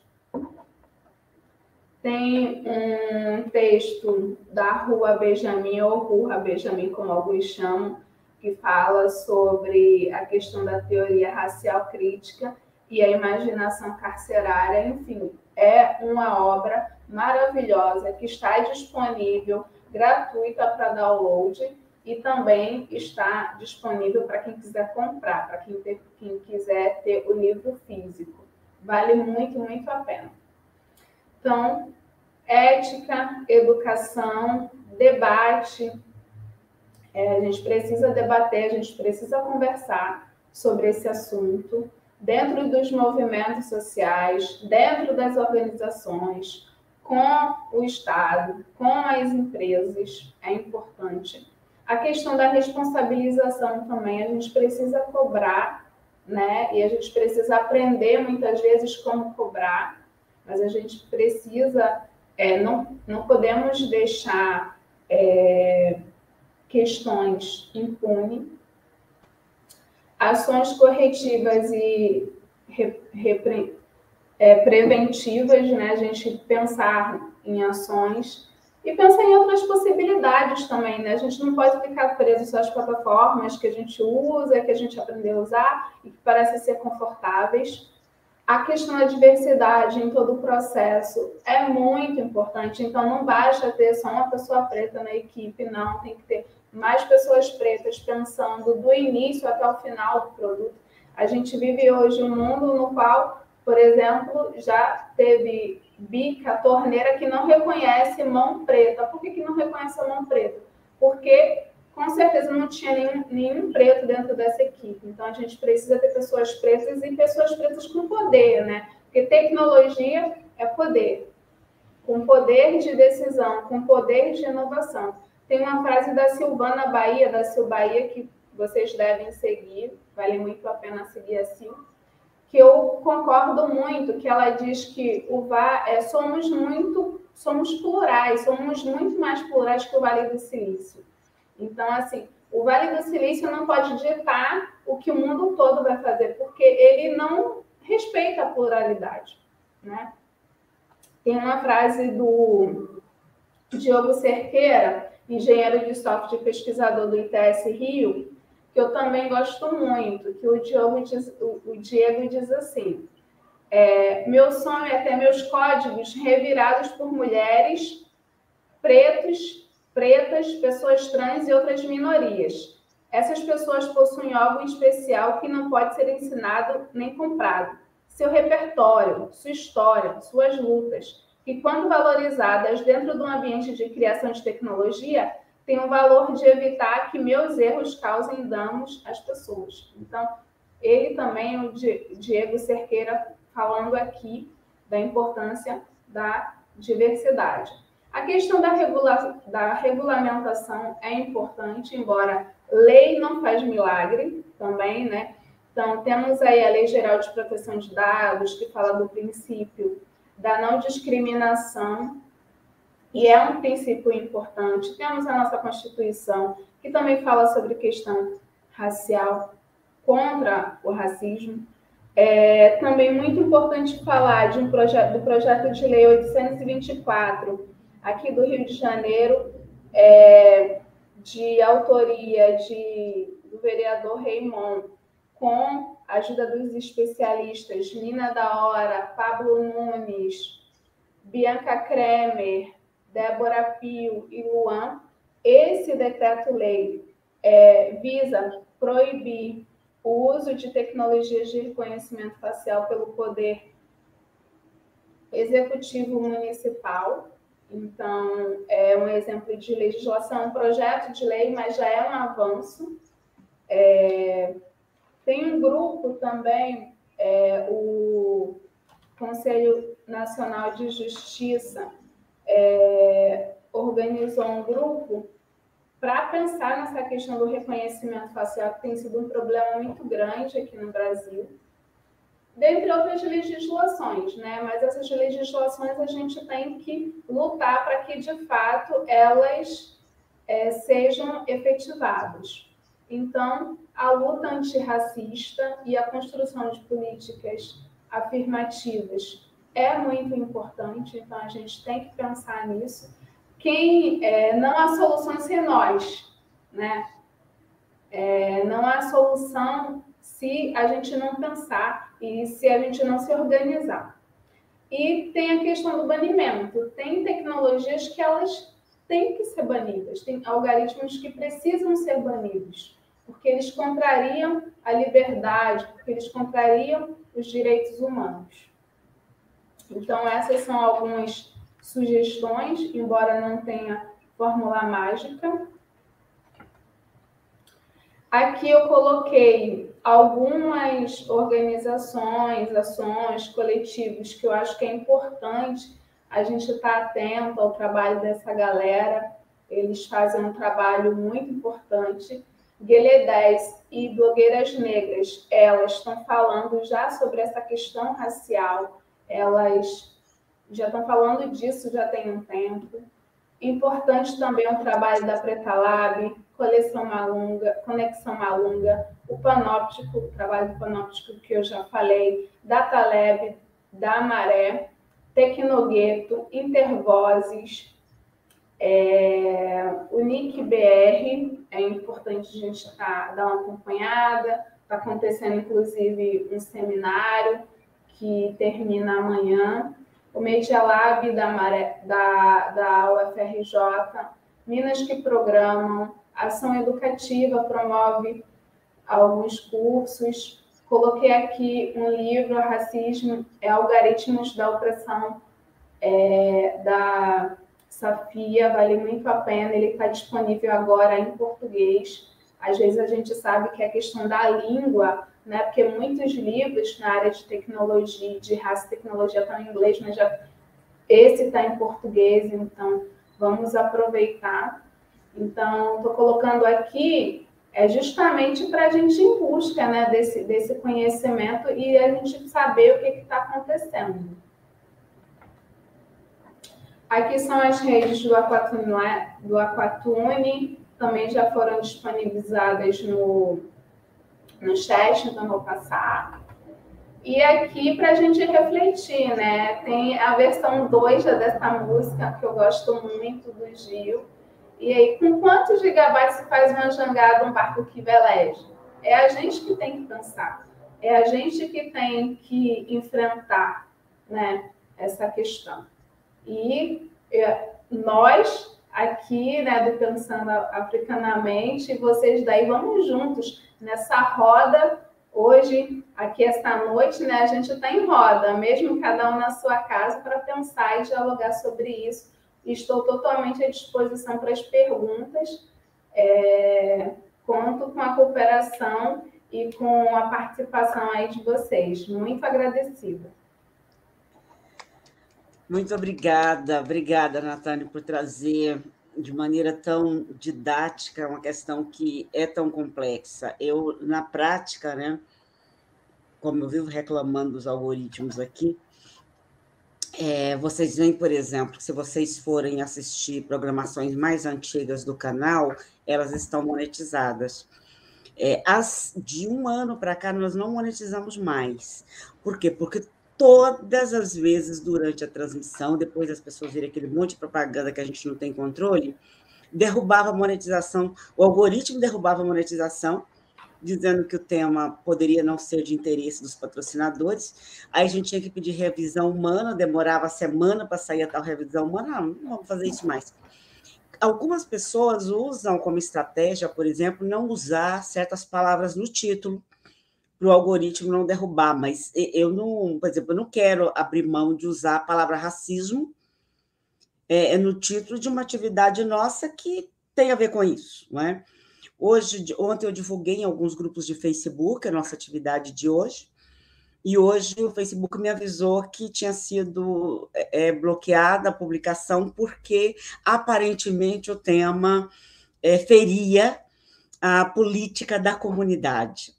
Tem um texto da Rua Benjamin, ou Rua Benjamin, como alguns chamam, que fala sobre a questão da teoria racial crítica e a imaginação carcerária. Enfim, é uma obra maravilhosa que está disponível, gratuita para download, e também está disponível para quem quiser comprar, para quem quiser ter o livro físico. Vale muito, muito a pena. Então, ética, educação, debate. A gente precisa debater, a gente precisa conversar sobre esse assunto dentro dos movimentos sociais, dentro das organizações, com o Estado, com as empresas. É importante. A questão da responsabilização também, a gente precisa cobrar, né? E a gente precisa aprender muitas vezes como cobrar, mas a gente precisa, não podemos deixar questões impunes. Ações corretivas e preventivas, né? A gente pensar em ações e pensar em outras possibilidades também, né? A gente não pode ficar preso só às plataformas que a gente usa, que a gente aprendeu a usar e que parecem ser confortáveis. A questão da diversidade em todo o processo é muito importante. Então, não basta ter só uma pessoa preta na equipe, não. Tem que ter mais pessoas pretas pensando do início até o final do produto. A gente vive hoje um mundo no qual, por exemplo, já teve bica, torneira que não reconhece mão preta. Por que não reconhece a mão preta? Porque, com certeza, não tinha nenhum preto dentro dessa equipe. Então, a gente precisa ter pessoas pretas e pessoas pretas com poder, né? Porque tecnologia é poder. Com poder de decisão, com poder de inovação. Tem uma frase da Silvana Bahia, da Sil Bahia, que vocês devem seguir, vale muito a pena seguir a Sil, que eu concordo muito, que ela diz que somos plurais, somos muito mais plurais que o Vale do Silício. Então, assim, o Vale do Silício não pode ditar o que o mundo todo vai fazer, porque ele não respeita a pluralidade, né? Tem uma frase do Diogo Cerqueira, engenheiro de software e pesquisador do ITS Rio, que eu também gosto muito, que o Diego diz assim: meu sonho é ter meus códigos revirados por mulheres, pretas, pessoas trans e outras minorias. Essas pessoas possuem algo especial que não pode ser ensinado nem comprado. Seu repertório, sua história, suas lutas, que quando valorizadas dentro de um ambiente de criação de tecnologia, tem o valor de evitar que meus erros causem danos às pessoas. Então, ele também, o Diego Cerqueira, falando aqui da importância da diversidade. A questão da regulamentação é importante, embora lei não faz milagre também, né? Então, temos aí a Lei Geral de Proteção de Dados, que fala do princípio da não discriminação, e é um princípio importante. Temos a nossa Constituição, que também fala sobre questão racial, contra o racismo. Também muito importante falar do projeto de lei 824, aqui do Rio de Janeiro, de autoria do vereador Raymond, com a ajuda dos especialistas Nina da Hora, Pablo Nunes, Bianca Kremer, Débora Pio e Luan. Esse decreto-lei visa proibir o uso de tecnologias de reconhecimento facial pelo Poder Executivo Municipal. Então, é um exemplo de legislação, um projeto de lei, mas já é um avanço. Tem um grupo também, o Conselho Nacional de Justiça organizou um grupo para pensar nessa questão do reconhecimento facial, que tem sido um problema muito grande aqui no Brasil, dentre outras legislações, né? Mas essas legislações a gente tem que lutar para que, de fato, elas sejam efetivadas. Então, a luta antirracista e a construção de políticas afirmativas é muito importante, então a gente tem que pensar nisso. Não há solução sem nós, né? Não há solução se a gente não pensar e se a gente não se organizar. E tem a questão do banimento. Tem tecnologias que elas têm que ser banidas, tem algoritmos que precisam ser banidos, porque eles contrariam a liberdade, porque eles contrariam os direitos humanos. Então, essas são algumas sugestões, embora não tenha fórmula mágica. Aqui eu coloquei algumas organizações, ações, coletivos que eu acho que é importante a gente estar atento ao trabalho dessa galera. Eles fazem um trabalho muito importante. Guelé 10 e Blogueiras Negras, elas estão falando já sobre essa questão racial, elas já estão falando disso já tem um tempo. Importante também o trabalho da Preta Lab, Conexão Malunga, o Panóptico, o trabalho do Panóptico que eu já falei, Data Lab, da Maré, Tecnogueto, Intervozes, o NIC BR, é importante a gente dar uma acompanhada, está acontecendo inclusive um seminário que termina amanhã, o Media Lab da UFRJ, Minas que Programam, Ação Educativa promove alguns cursos. Coloquei aqui um livro, Racismo, Algoritmos da Opressão, da Safia, vale muito a pena, ele está disponível agora em português. Às vezes a gente sabe que a questão da língua, né, porque muitos livros na área de tecnologia, de raça e tecnologia estão em inglês, mas esse está em português, então vamos aproveitar. Então, estou colocando aqui justamente para a gente ir em busca, né, desse conhecimento e a gente saber o que está acontecendo. Aqui são as redes do Aquatune, também já foram disponibilizadas no chat, então vou passar. E aqui para a gente refletir, né? Tem a versão 2 dessa música, que eu gosto muito, do Gil. E aí, com quantos gigabytes se faz uma jangada, um barco que veleja? É a gente que tem que pensar. É a gente que tem que enfrentar, né, essa questão. E nós, aqui, né, do Pensando Africanamente, e vocês daí, vamos juntos nessa roda. Hoje, aqui esta noite, né, a gente está em roda, mesmo cada um na sua casa, para pensar e dialogar sobre isso. Estou totalmente à disposição para as perguntas. Conto com a cooperação e com a participação aí de vocês. Muito agradecida. Muito obrigada, Natânia, por trazer de maneira tão didática uma questão que é tão complexa. Eu, na prática, né, como eu vivo reclamando dos algoritmos aqui, vocês veem, por exemplo, que se vocês forem assistir programações mais antigas do canal, elas estão monetizadas. De um ano para cá, nós não monetizamos mais. Por quê? Porque todas as vezes durante a transmissão, depois as pessoas verem aquele monte de propaganda que a gente não tem controle, derrubava a monetização, o algoritmo derrubava a monetização, dizendo que o tema poderia não ser de interesse dos patrocinadores. Aí a gente tinha que pedir revisão humana, demorava semana para sair a tal revisão humana. Não vamos fazer isso mais. Algumas pessoas usam como estratégia, por exemplo, não usar certas palavras no título, para o algoritmo não derrubar, mas eu não, por exemplo, eu não quero abrir mão de usar a palavra racismo no título de uma atividade nossa que tem a ver com isso, não é? Ontem eu divulguei em alguns grupos de Facebook a nossa atividade de hoje, e hoje o Facebook me avisou que tinha sido bloqueada a publicação porque, aparentemente, o tema feria a política da comunidade.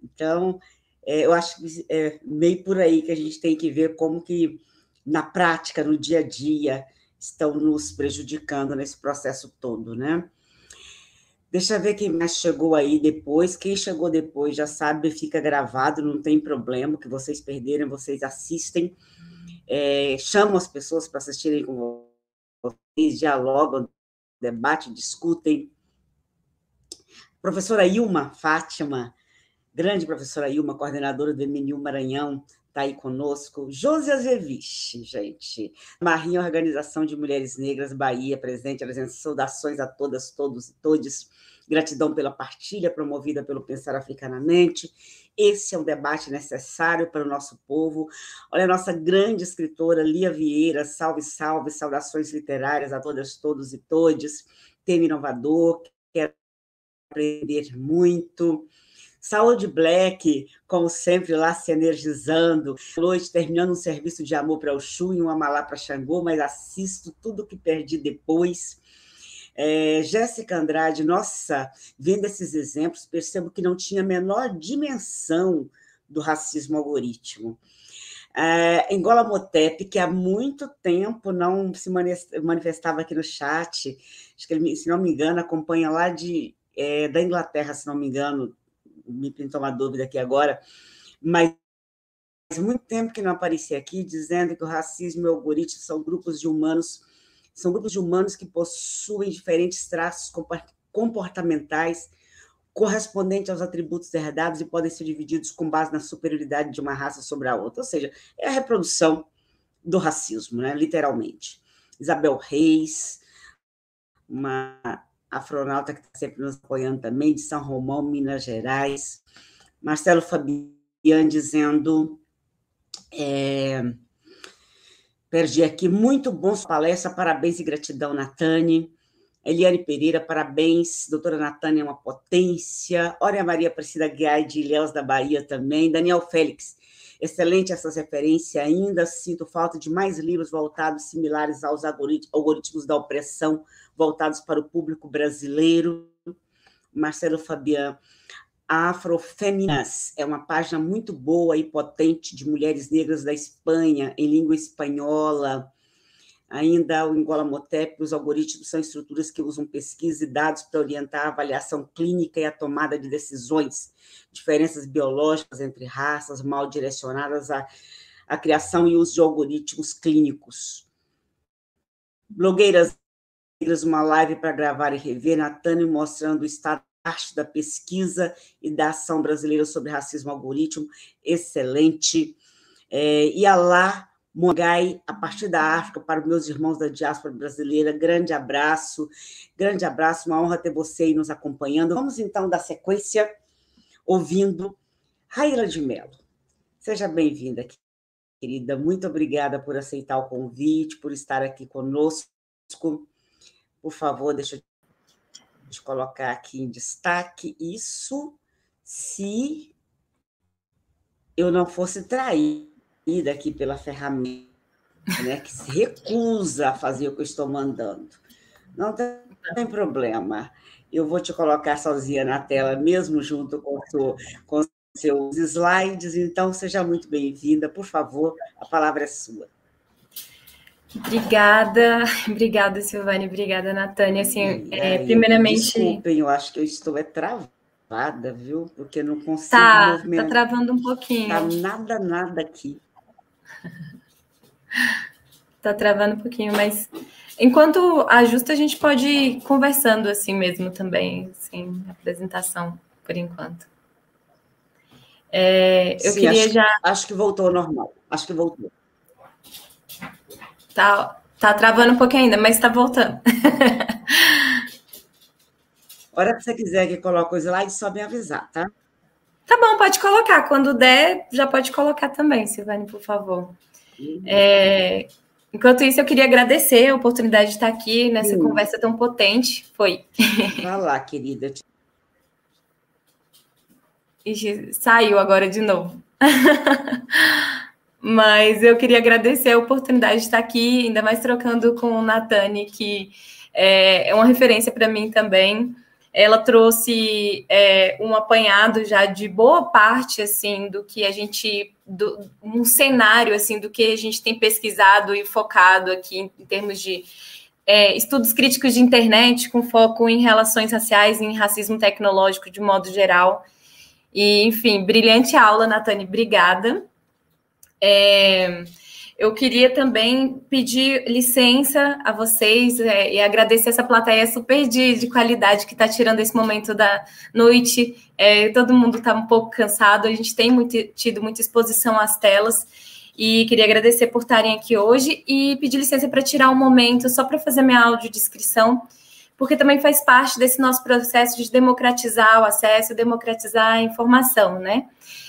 Então, eu acho que é meio por aí que a gente tem que ver como que, na prática, no dia a dia, estão nos prejudicando nesse processo todo, né? Deixa eu ver quem mais chegou aí depois. Quem chegou depois já sabe, fica gravado, não tem problema. O que vocês perderem, vocês assistem. Chamam as pessoas para assistirem com vocês, dialogam, debatem, discutem. Professora Ilma Fátima, grande professora Ilma, coordenadora do MNU Maranhão, está aí conosco. Josi Azeviche, gente. Marinha, Organização de Mulheres Negras, Bahia, presente. Saudações a todas, todos e todes. Gratidão pela partilha promovida pelo Pensar Africanamente. Esse é um debate necessário para o nosso povo. Olha, a nossa grande escritora, Lia Vieira, salve, salve, saudações literárias a todas, todos e todes. Tema inovador, quero aprender muito. Saúde Black, como sempre, lá se energizando. Noite, terminando um serviço de amor para o Xu e um Amalá para Xangô, mas assisto tudo que perdi depois. Jéssica Andrade, nossa, vendo esses exemplos, percebo que não tinha a menor dimensão do racismo algoritmo. Angola Motep, que há muito tempo não se manifestava aqui no chat, acho que ele, se não me engano, acompanha lá da Inglaterra, se não me engano, me pintou uma dúvida aqui agora, mas muito tempo que não aparecia aqui, dizendo que o racismo e o algoritmo são grupos de humanos que possuem diferentes traços comportamentais correspondentes aos atributos herdados e podem ser divididos com base na superioridade de uma raça sobre a outra. Ou seja, é a reprodução do racismo, né? Literalmente. Isabel Reis, uma afronauta que está sempre nos apoiando também, de São Romão, Minas Gerais. Marcelo Fabian dizendo... perdi aqui, muito bom sua palestra, parabéns e gratidão, Natane. Eliane Pereira, parabéns, doutora Natane é uma potência. Olha a Maria Aparecida Guiai, de Ilhéus da Bahia também. Daniel Félix, excelente essas referências, ainda sinto falta de mais livros voltados similares aos algoritmos da opressão, voltados para o público brasileiro. Marcelo Fabian, Afrofeminas é uma página muito boa e potente de mulheres negras da Espanha, em língua espanhola. Ainda o Angola Motep, os algoritmos são estruturas que usam pesquisa e dados para orientar a avaliação clínica e a tomada de decisões, diferenças biológicas entre raças, mal direcionadas à criação e uso de algoritmos clínicos. Blogueiras negras, uma live para gravar e rever, Natane mostrando o estado arte da pesquisa e da ação brasileira sobre racismo algoritmo, excelente. E Alá Mongai, a partir da África, para os meus irmãos da diáspora brasileira, grande abraço, uma honra ter você aí nos acompanhando. Vamos, então, dar sequência, ouvindo Raíla de Mello. Seja bem-vinda, querida, muito obrigada por aceitar o convite, por estar aqui conosco. Por favor, deixa eu colocar aqui em destaque isso, se eu não fosse traída aqui pela ferramenta, né, que se recusa a fazer o que eu estou mandando. Não tem problema. Eu vou te colocar sozinha na tela, mesmo junto com seus slides, então seja muito bem-vinda. Por favor, a palavra é sua. Obrigada, Silvane, obrigada, Natane. Assim, primeiramente... Desculpem, eu acho que eu estou travada Viu? Porque não consigo Tá movimentar. Tá travando um pouquinho. Tá nada aqui. Tá travando um pouquinho, mas enquanto ajusta, a gente pode ir conversando assim mesmo também, sem apresentação, por enquanto. Eu queria acho que voltou ao normal. Acho que voltou. Tá travando um pouquinho ainda, mas tá voltando. A hora que você quiser que coloque o slide, só me avisar, tá? Tá bom, pode colocar. Quando der, já pode colocar também, Silvane, por favor. Enquanto isso, eu queria agradecer a oportunidade de estar aqui nessa conversa tão potente. Foi. Vai lá, querida. Ixi, saiu agora de novo. Mas eu queria agradecer a oportunidade de estar aqui, ainda mais trocando com o Natane, que é uma referência para mim também. Ela trouxe um apanhado já de boa parte, assim, do que a gente... um cenário, assim, do que a gente tem pesquisado e focado aqui em termos de estudos críticos de internet, com foco em relações raciais e em racismo tecnológico de modo geral. E, enfim, brilhante aula, Natane, obrigada. Eu queria também pedir licença a vocês e agradecer essa plateia super de qualidade que está tirando esse momento da noite. Todo mundo está um pouco cansado, a gente tem tido muita exposição às telas, e queria agradecer por estarem aqui hoje e pedir licença para tirar um momento só para fazer minha audiodescrição, porque também faz parte desse nosso processo de democratizar o acesso, democratizar a informação, né?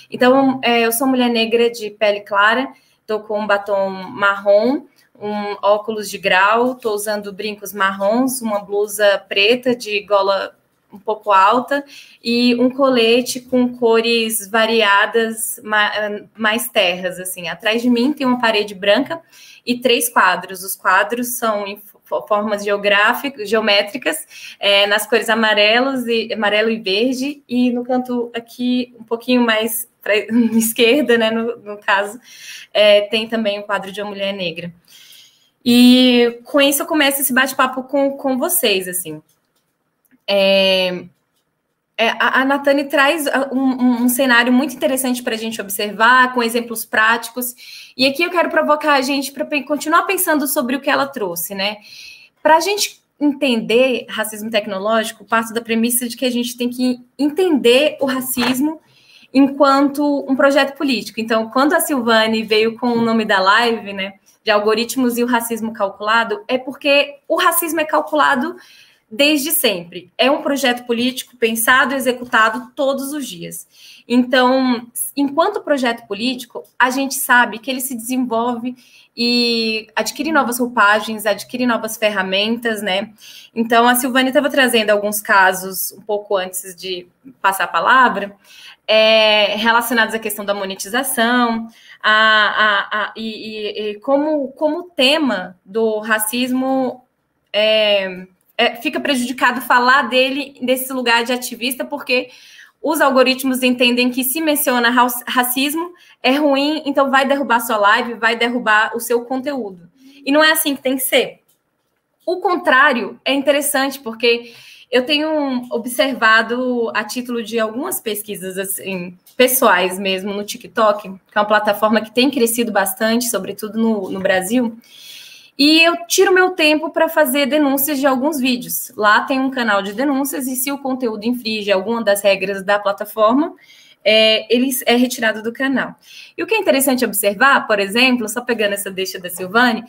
Então, eu sou mulher negra de pele clara, estou com um batom marrom, um óculos de grau, estou usando brincos marrons, uma blusa preta de gola um pouco alta e um colete com cores variadas, mais terras, assim. Atrás de mim tem uma parede branca e 3 quadros. Os quadros são em formas geométricas, nas cores amarelo e verde, e no canto aqui, um pouquinho mais para a esquerda, né, no caso, tem também um quadro de uma mulher negra. E com isso eu começo esse bate-papo com vocês, assim. A Natane traz um cenário muito interessante para a gente observar, com exemplos práticos, e aqui eu quero provocar a gente para continuar pensando sobre o que ela trouxe, né? Para a gente entender racismo tecnológico, parto da premissa de que a gente tem que entender o racismo enquanto um projeto político. Então, quando a Silvane veio com o nome da live, né, de algoritmos e o racismo calculado, é porque o racismo é calculado desde sempre. É um projeto político pensado e executado todos os dias. Então, enquanto projeto político, a gente sabe que ele se desenvolve e adquire novas roupagens, adquire novas ferramentas, né? Então, a Silvane estava trazendo alguns casos um pouco antes de passar a palavra, relacionados à questão da monetização, e como o tema do racismo fica prejudicado falar desse lugar de ativista, porque os algoritmos entendem que se menciona racismo é ruim, então vai derrubar sua live, vai derrubar o seu conteúdo. E não é assim que tem que ser. O contrário é interessante, porque eu tenho observado, a título de algumas pesquisas assim, pessoais mesmo, no TikTok, que é uma plataforma que tem crescido bastante, sobretudo no Brasil, e eu tiro meu tempo para fazer denúncias de alguns vídeos. Lá tem um canal de denúncias, e se o conteúdo infringe alguma das regras da plataforma, ele é retirado do canal. E o que é interessante observar, por exemplo, só pegando essa deixa da Silvane,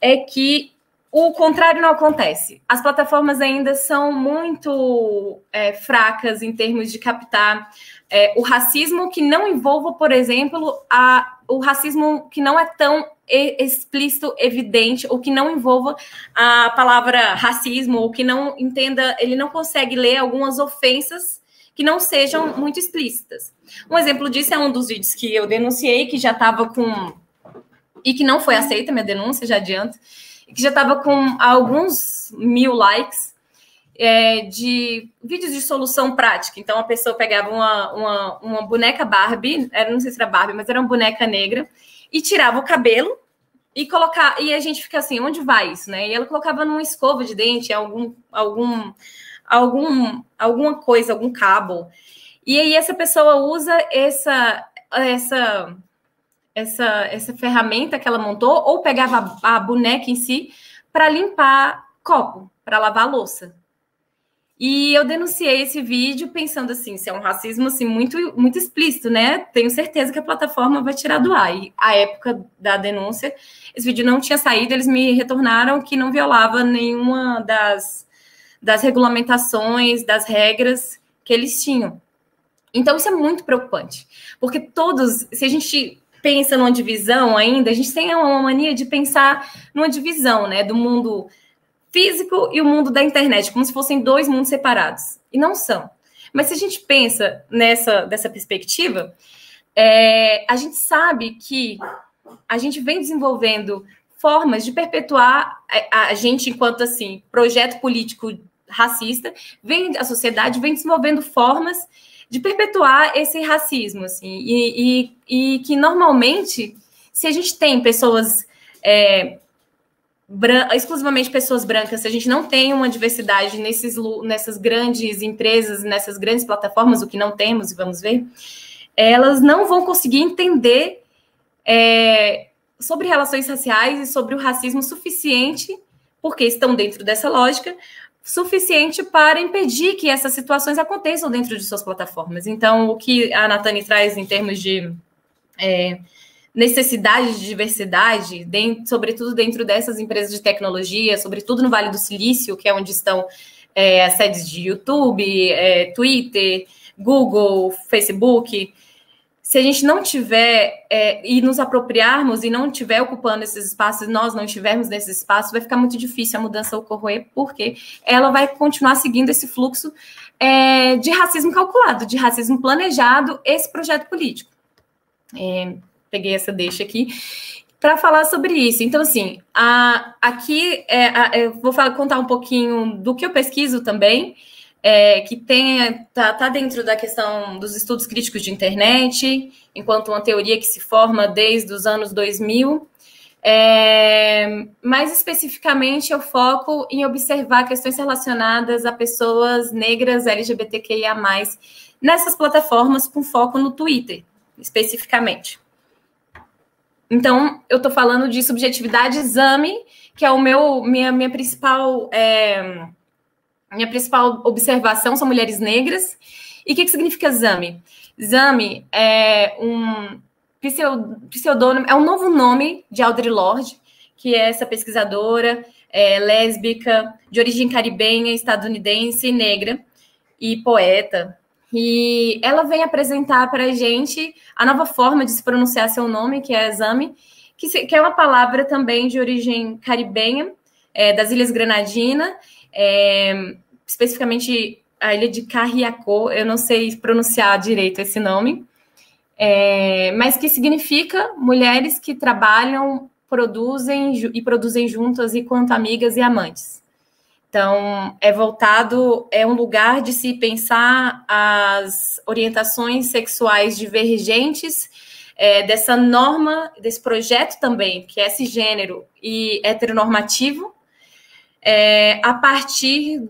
é que o contrário não acontece. As plataformas ainda são muito fracas em termos de captar o racismo que não envolva, por exemplo, o racismo que não é tão explícito, evidente, ou que não envolva a palavra racismo, ou que não entenda, ele não consegue ler algumas ofensas que não sejam muito explícitas. Um exemplo disso é um dos vídeos que eu denunciei, que já estava e que não foi aceita minha denúncia, já adianto, que já estava com alguns 1000 likes, de vídeos de solução prática. Então, a pessoa pegava uma boneca Barbie, não sei se era Barbie, mas era uma boneca negra, e tirava o cabelo e colocava, e a gente fica assim, onde vai isso, né? E ela colocava numa escova de dente, algum alguma coisa, algum cabo. E aí essa pessoa usa essa ferramenta que ela montou, ou pegava a boneca em si para limpar copo, para lavar louça. E eu denunciei esse vídeo pensando assim, se é um racismo assim, muito, muito explícito, né? Tenho certeza que a plataforma vai tirar do ar. E à época da denúncia, esse vídeo não tinha saído, eles me retornaram que não violava nenhuma das regulamentações, das regras que eles tinham. Então, isso é muito preocupante, porque todos, se a gente pensa numa divisão ainda, a gente tem uma mania de pensar numa divisão, né, do mundo físico e o mundo da internet, como se fossem dois mundos separados, e não são. Mas se a gente pensa dessa perspectiva, a gente sabe que a gente vem desenvolvendo formas de perpetuar a gente enquanto, assim, projeto político racista, a sociedade vem desenvolvendo formas de perpetuar esse racismo, assim, e que normalmente, se a gente tem pessoas, exclusivamente pessoas brancas, se a gente não tem uma diversidade nessas grandes empresas, nessas grandes plataformas, o que não temos, e vamos ver, elas não vão conseguir entender sobre relações raciais e sobre o racismo suficiente, porque estão dentro dessa lógica, suficiente para impedir que essas situações aconteçam dentro de suas plataformas. Então, o que a Natane traz em termos de necessidade de diversidade, sobretudo dentro dessas empresas de tecnologia, sobretudo no Vale do Silício, que é onde estão as sedes de YouTube, Twitter, Google, Facebook. Se a gente não tiver e nos apropriarmos e não estiver ocupando esses espaços, nós não estivermos nesses espaços, vai ficar muito difícil a mudança ocorrer, porque ela vai continuar seguindo esse fluxo de racismo calculado, de racismo planejado, esse projeto político. Peguei essa deixa aqui para falar sobre isso. Então, assim, aqui eu vou contar um pouquinho do que eu pesquiso também, que tá dentro da questão dos estudos críticos de internet, enquanto uma teoria que se forma desde os anos 2000. Mais especificamente, eu foco em observar questões relacionadas a pessoas negras, LGBTQIA+, nessas plataformas, com foco no Twitter, especificamente. Então, eu estou falando de subjetividade exame, que é minha principal observação, são mulheres negras. E o que significa exame? Exame é um pseudônimo, é um novo nome de Audre Lorde, que é essa pesquisadora lésbica, de origem caribenha, estadunidense, negra e poeta. E ela vem apresentar para a gente a nova forma de se pronunciar seu nome, que é exame, que é uma palavra também de origem caribenha, das Ilhas Granadina, especificamente a ilha de Carriacó, eu não sei pronunciar direito esse nome, mas que significa mulheres que trabalham, produzem juntas enquanto amigas e amantes. Então, é um lugar de se pensar as orientações sexuais divergentes dessa norma, desse projeto também, que é cisgênero e heteronormativo, a partir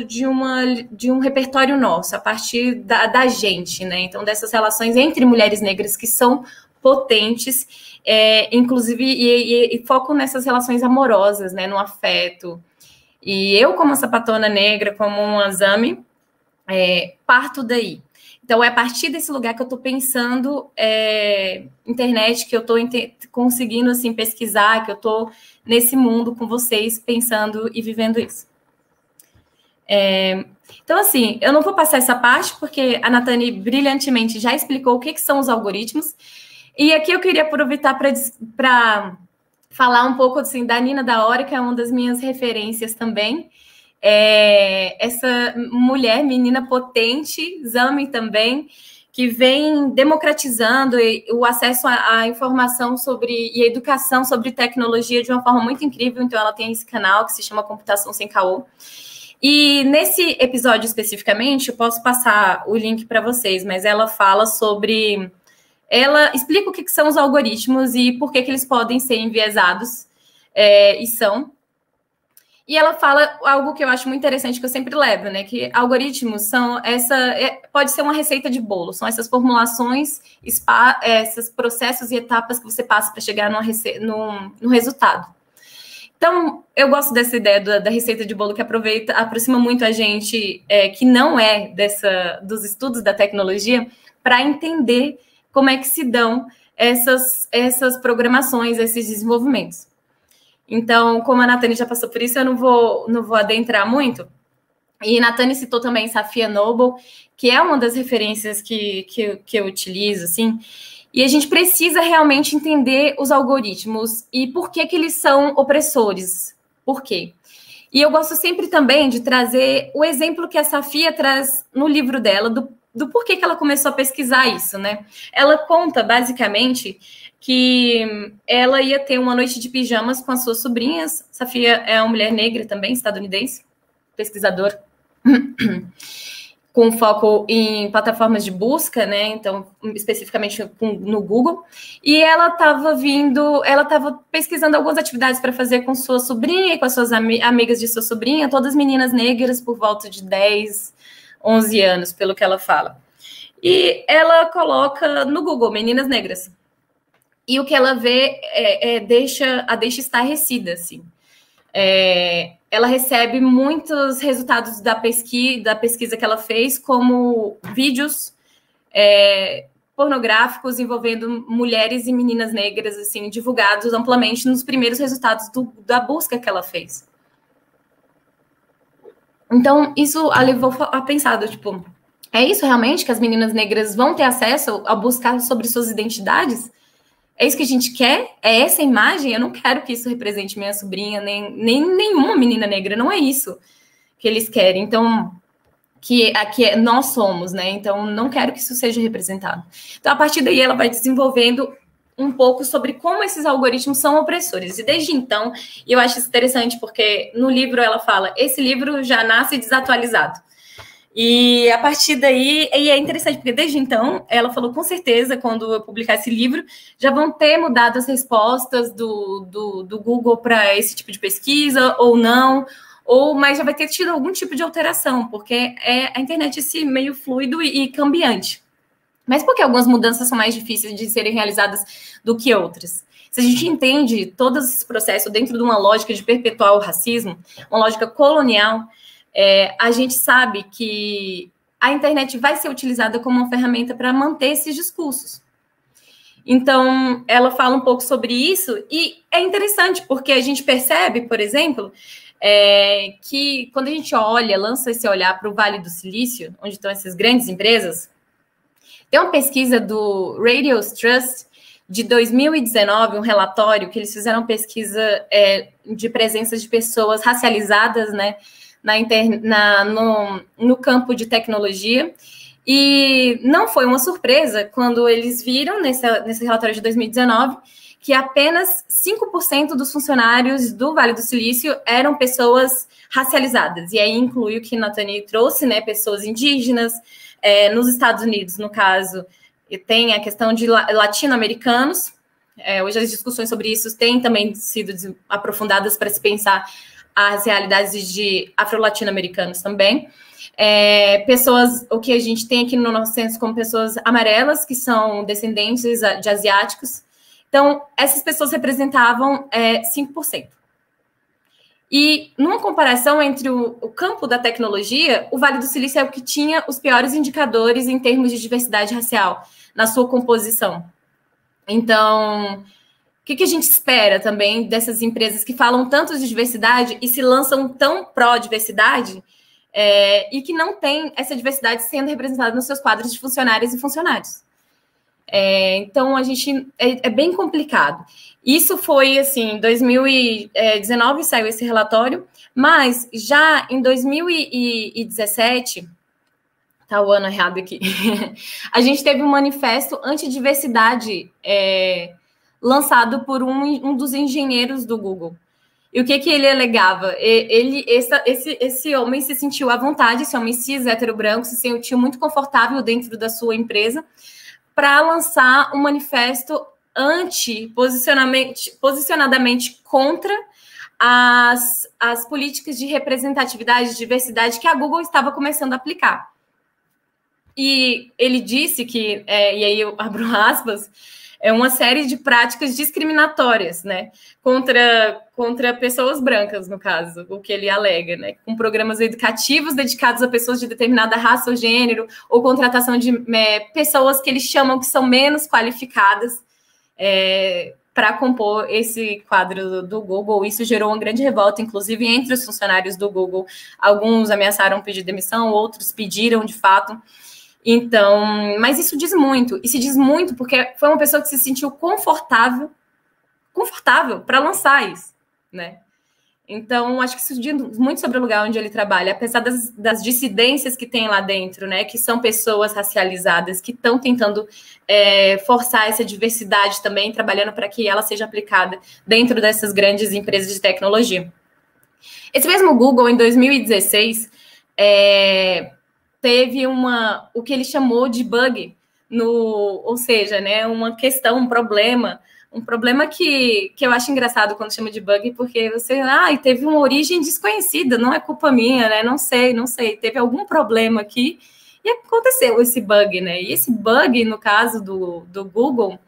de um repertório nosso, a partir da gente, né? Então, dessas relações entre mulheres negras que são potentes, inclusive, e foco nessas relações amorosas, né? No afeto. E eu, como sapatona negra, como um exame, parto daí. Então, é a partir desse lugar que eu estou pensando internet, que eu estou conseguindo assim, pesquisar, que eu estou nesse mundo com vocês, pensando e vivendo isso. Então, assim, eu não vou passar essa parte, porque a Natane brilhantemente já explicou o que são os algoritmos. E aqui eu queria aproveitar para falar um pouco assim, da Nina da Hora, que é uma das minhas referências também. Essa mulher, menina potente, Zami também, que vem democratizando o acesso à informação e a educação sobre tecnologia de uma forma muito incrível. Então, ela tem esse canal que se chama Computação Sem Caô. E nesse episódio especificamente, eu posso passar o link para vocês, mas ela fala sobre... Ela explica o que são os algoritmos e por que eles podem ser enviesados, e são. E ela fala algo que eu acho muito interessante, que eu sempre levo, né? Que algoritmos são pode ser uma receita de bolo, são essas formulações, esses processos e etapas que você passa para chegar no resultado. Então, eu gosto dessa ideia da receita de bolo que aproxima muito a gente que não é dos estudos da tecnologia, para entender como é que se dão essas programações, esses desenvolvimentos. Então, como a Nathani já passou por isso, eu não vou adentrar muito. E Nathani citou também Safiya Noble, que é uma das referências que eu utilizo, assim. E a gente precisa realmente entender os algoritmos e por que eles são opressores. Por quê? E eu gosto sempre também de trazer o exemplo que a Safiya traz no livro dela, do porquê que ela começou a pesquisar isso, né? Ela conta, basicamente, que ela ia ter uma noite de pijamas com as suas sobrinhas. Safiya é uma mulher negra também, estadunidense, pesquisadora, com foco em plataformas de busca, né? Então, especificamente no Google. E ela estava pesquisando algumas atividades para fazer com sua sobrinha e com as suas amigas de sua sobrinha, todas meninas negras por volta de 10, 11 anos, pelo que ela fala. E ela coloca no Google, meninas negras. E o que ela vê deixa estarrecida, assim. Ela recebe muitos resultados da pesquisa que ela fez, como vídeos pornográficos envolvendo mulheres e meninas negras, assim, divulgados amplamente nos primeiros resultados da busca que ela fez. Então, isso a levou a pensar, tipo, é isso realmente que as meninas negras vão ter acesso a buscar sobre suas identidades? É isso que a gente quer? É essa a imagem? Eu não quero que isso represente minha sobrinha, nem nenhuma menina negra, não é isso que eles querem. Então, nós somos, né? Então, não quero que isso seja representado. Então, a partir daí, ela vai desenvolvendo um pouco sobre como esses algoritmos são opressores. E desde então, eu acho isso interessante, porque no livro ela fala, esse livro já nasce desatualizado. E a partir daí, e é interessante, porque desde então, ela falou, com certeza, quando eu publicar esse livro, já vão ter mudado as respostas do Google para esse tipo de pesquisa, ou não, mas já vai ter tido algum tipo de alteração, porque a internet é esse meio fluido e cambiante. Mas por que algumas mudanças são mais difíceis de serem realizadas do que outras? Se a gente entende todo esse processo dentro de uma lógica de perpetuar o racismo, uma lógica colonial, a gente sabe que a internet vai ser utilizada como uma ferramenta para manter esses discursos. Então, ela fala um pouco sobre isso, e é interessante, porque a gente percebe, por exemplo, que quando a gente lança esse olhar para o Vale do Silício, onde estão essas grandes empresas, tem uma pesquisa do Radius Trust de 2019, um relatório que eles fizeram uma pesquisa de presença de pessoas racializadas, né, no campo de tecnologia, e não foi uma surpresa quando eles viram nesse relatório de 2019 que apenas 5% dos funcionários do Vale do Silício eram pessoas racializadas, e aí inclui o que Nathani trouxe, né, pessoas indígenas. Nos Estados Unidos, no caso, tem a questão de latino-americanos. Hoje as discussões sobre isso têm também sido aprofundadas para se pensar as realidades de afro-latino-americanos também. Pessoas, o que a gente tem aqui no nosso censo como pessoas amarelas, que são descendentes de asiáticos. Então, essas pessoas representavam 5%. E numa comparação entre o campo da tecnologia, o Vale do Silício é o que tinha os piores indicadores em termos de diversidade racial na sua composição. Então, o que a gente espera também dessas empresas que falam tanto de diversidade e se lançam tão pró-diversidade e que não tem essa diversidade sendo representada nos seus quadros de funcionárias e funcionários? Então, a gente é bem complicado. Isso foi, assim, em 2019 saiu esse relatório, mas já em 2017, tá o ano errado aqui, a gente teve um manifesto antidiversidade lançado por um dos engenheiros do Google. E o que ele alegava? Esse homem se sentiu à vontade, esse homem cis, hétero branco, se sentiu muito confortável dentro da sua empresa para lançar um manifesto posicionadamente contra as políticas de representatividade e diversidade que a Google estava começando a aplicar. E ele disse que, e aí eu abro aspas, é uma série de práticas discriminatórias, né, contra pessoas brancas, no caso, o que ele alega, né, com programas educativos dedicados a pessoas de determinada raça ou gênero, ou contratação de pessoas que eles chamam que são menos qualificadas para compor esse quadro do Google. Isso gerou uma grande revolta, inclusive, entre os funcionários do Google. Alguns ameaçaram pedir demissão, outros pediram, de fato. Então, mas isso diz muito, e se diz muito porque foi uma pessoa que se sentiu confortável para lançar isso, né? Então, acho que isso diz muito sobre o lugar onde ele trabalha, apesar das dissidências que tem lá dentro, né? Que são pessoas racializadas, que estão tentando forçar essa diversidade também, trabalhando para que ela seja aplicada dentro dessas grandes empresas de tecnologia. Esse mesmo Google, em 2016, teve o que ele chamou de bug, ou seja, né, uma questão, um problema que eu acho engraçado quando chama de bug, porque você, teve uma origem desconhecida, não é culpa minha, né, não sei, teve algum problema aqui, e aconteceu esse bug, né, e esse bug, no caso do Google,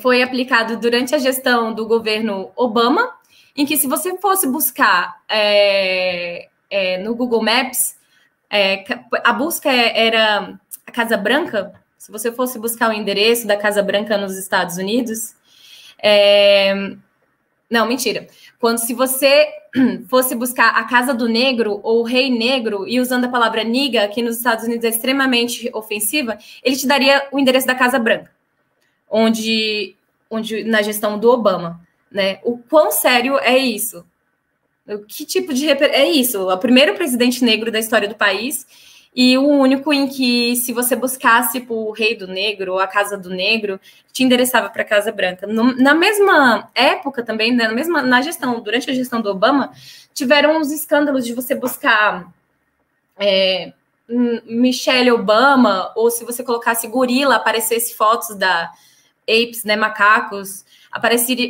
foi aplicado durante a gestão do governo Obama, em que se você fosse buscar no Google Maps, a busca era a Casa Branca. Se você fosse buscar o endereço da Casa Branca nos Estados Unidos, não, mentira. Se você fosse buscar a Casa do Negro ou o Rei Negro, e usando a palavra niga, que nos Estados Unidos é extremamente ofensiva, ele te daria o endereço da Casa Branca, onde na gestão do Obama, né? O quão sério é isso? Que tipo de... É isso, o primeiro presidente negro da história do país e o único em que, se você buscasse por o Rei do Negro ou a Casa do Negro, te endereçava para a Casa Branca. Na mesma época também, né, durante a gestão do Obama, tiveram uns escândalos de você buscar Michelle Obama, ou se você colocasse gorila, aparecesse fotos da apes, né, macacos,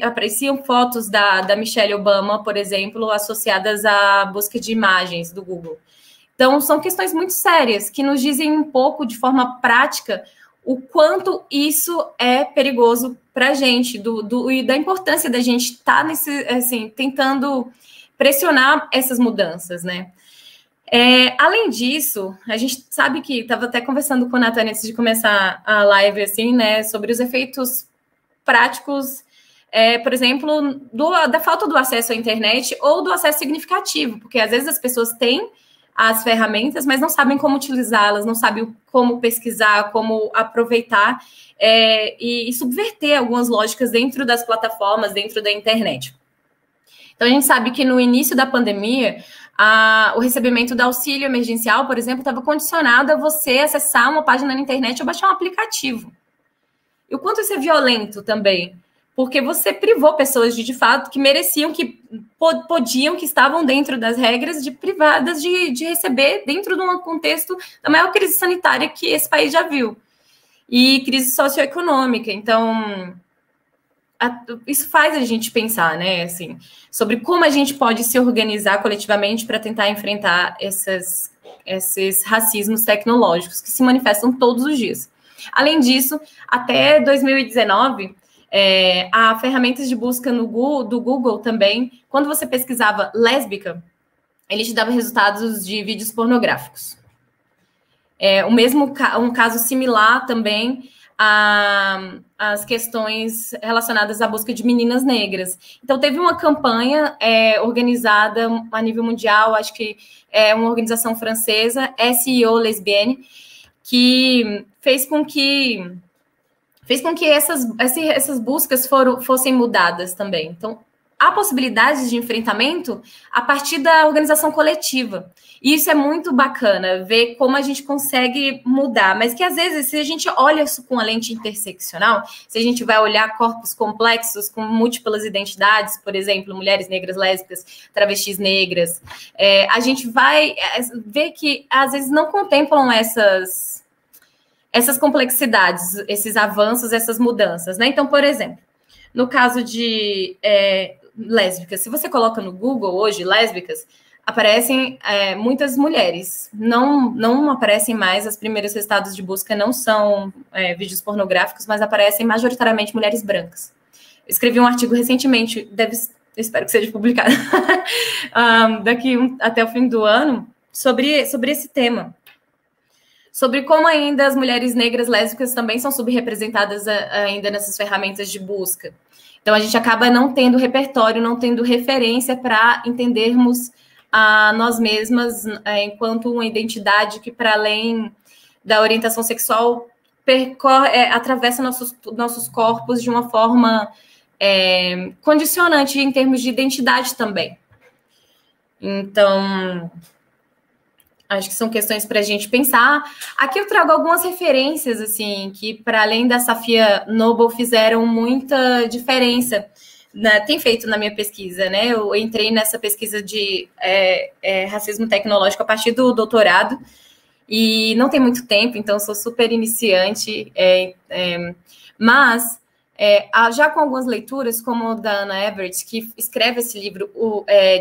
apareciam fotos da Michelle Obama, por exemplo, associadas à busca de imagens do Google. Então, são questões muito sérias, que nos dizem um pouco, de forma prática, o quanto isso é perigoso para a gente, e da importância da gente estar tentando pressionar essas mudanças, né? Além disso, a gente sabe que estava até conversando com a Natânia antes de começar a live, assim, né, sobre os efeitos práticos, por exemplo, da falta do acesso à internet ou do acesso significativo, porque às vezes as pessoas têm as ferramentas, mas não sabem como utilizá-las, não sabem como pesquisar, como aproveitar e subverter algumas lógicas dentro das plataformas, dentro da internet. Então, a gente sabe que no início da pandemia, o recebimento do auxílio emergencial, por exemplo, estava condicionado a você acessar uma página na internet ou baixar um aplicativo. E o quanto isso é violento também, porque você privou pessoas de fato, que mereciam, que podiam, que estavam dentro das regras, privadas de receber dentro de um contexto da maior crise sanitária que esse país já viu. E crise socioeconômica. Então, isso faz a gente pensar, né, assim, sobre como a gente pode se organizar coletivamente para tentar enfrentar esses racismos tecnológicos que se manifestam todos os dias. Além disso, até 2019, há ferramentas de busca do Google também. Quando você pesquisava lésbica, ele te dava resultados de vídeos pornográficos. Um caso similar também às questões relacionadas à busca de meninas negras. Então, teve uma campanha organizada a nível mundial, acho que é uma organização francesa, SEO Lesbienne, que fez com que essas buscas fossem mudadas também. Então, há possibilidades de enfrentamento a partir da organização coletiva. E isso é muito bacana, ver como a gente consegue mudar. Mas que, às vezes, se a gente olha isso com a lente interseccional, se a gente vai olhar corpos complexos com múltiplas identidades, por exemplo, mulheres negras, lésbicas, travestis negras, a gente vai ver que, às vezes, não contemplam essas complexidades, esses avanços, essas mudanças, né? Então, por exemplo, no caso de lésbicas. Se você coloca no Google hoje, lésbicas, aparecem muitas mulheres. Não aparecem mais, os primeiros resultados de busca não são vídeos pornográficos, mas aparecem majoritariamente mulheres brancas. Eu escrevi um artigo recentemente, espero que seja publicado daqui até o fim do ano, sobre esse tema. Sobre como ainda as mulheres negras lésbicas também são subrepresentadas ainda nessas ferramentas de busca. Então, a gente acaba não tendo repertório, não tendo referência para entendermos a nós mesmas enquanto uma identidade que, para além da orientação sexual, atravessa nossos corpos de uma forma condicionante em termos de identidade também. Então, acho que são questões para a gente pensar. Aqui eu trago algumas referências, assim, que, para além da Safiya Noble, fizeram muita diferença. Tem feito na minha pesquisa, né? Eu entrei nessa pesquisa de racismo tecnológico a partir do doutorado, e não tem muito tempo, então sou super iniciante, mas já com algumas leituras, como o da Anna Everett, que escreve esse livro,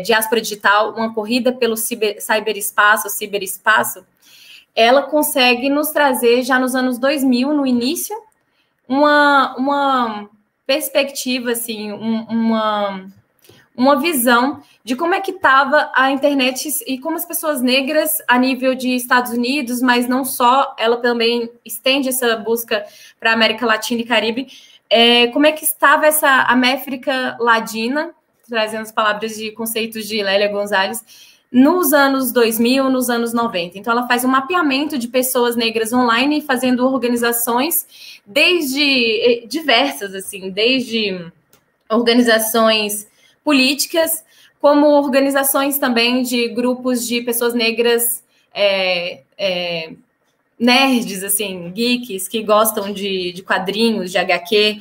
Diáspora Digital, uma corrida pelo ciberespaço, ela consegue nos trazer, já nos anos 2000, no início, uma perspectiva, assim, uma visão de como é que estava a internet e como as pessoas negras, a nível de Estados Unidos, mas não só, ela também estende essa busca para a América Latina e Caribe, como é que estava essa América Latina, trazendo as palavras de conceitos de Lélia Gonzalez, nos anos 2000, nos anos 90. Então, ela faz um mapeamento de pessoas negras online, fazendo organizações desde diversas, assim, desde organizações políticas, como organizações também de grupos de pessoas negras nerds, assim, geeks, que gostam de quadrinhos, de HQ,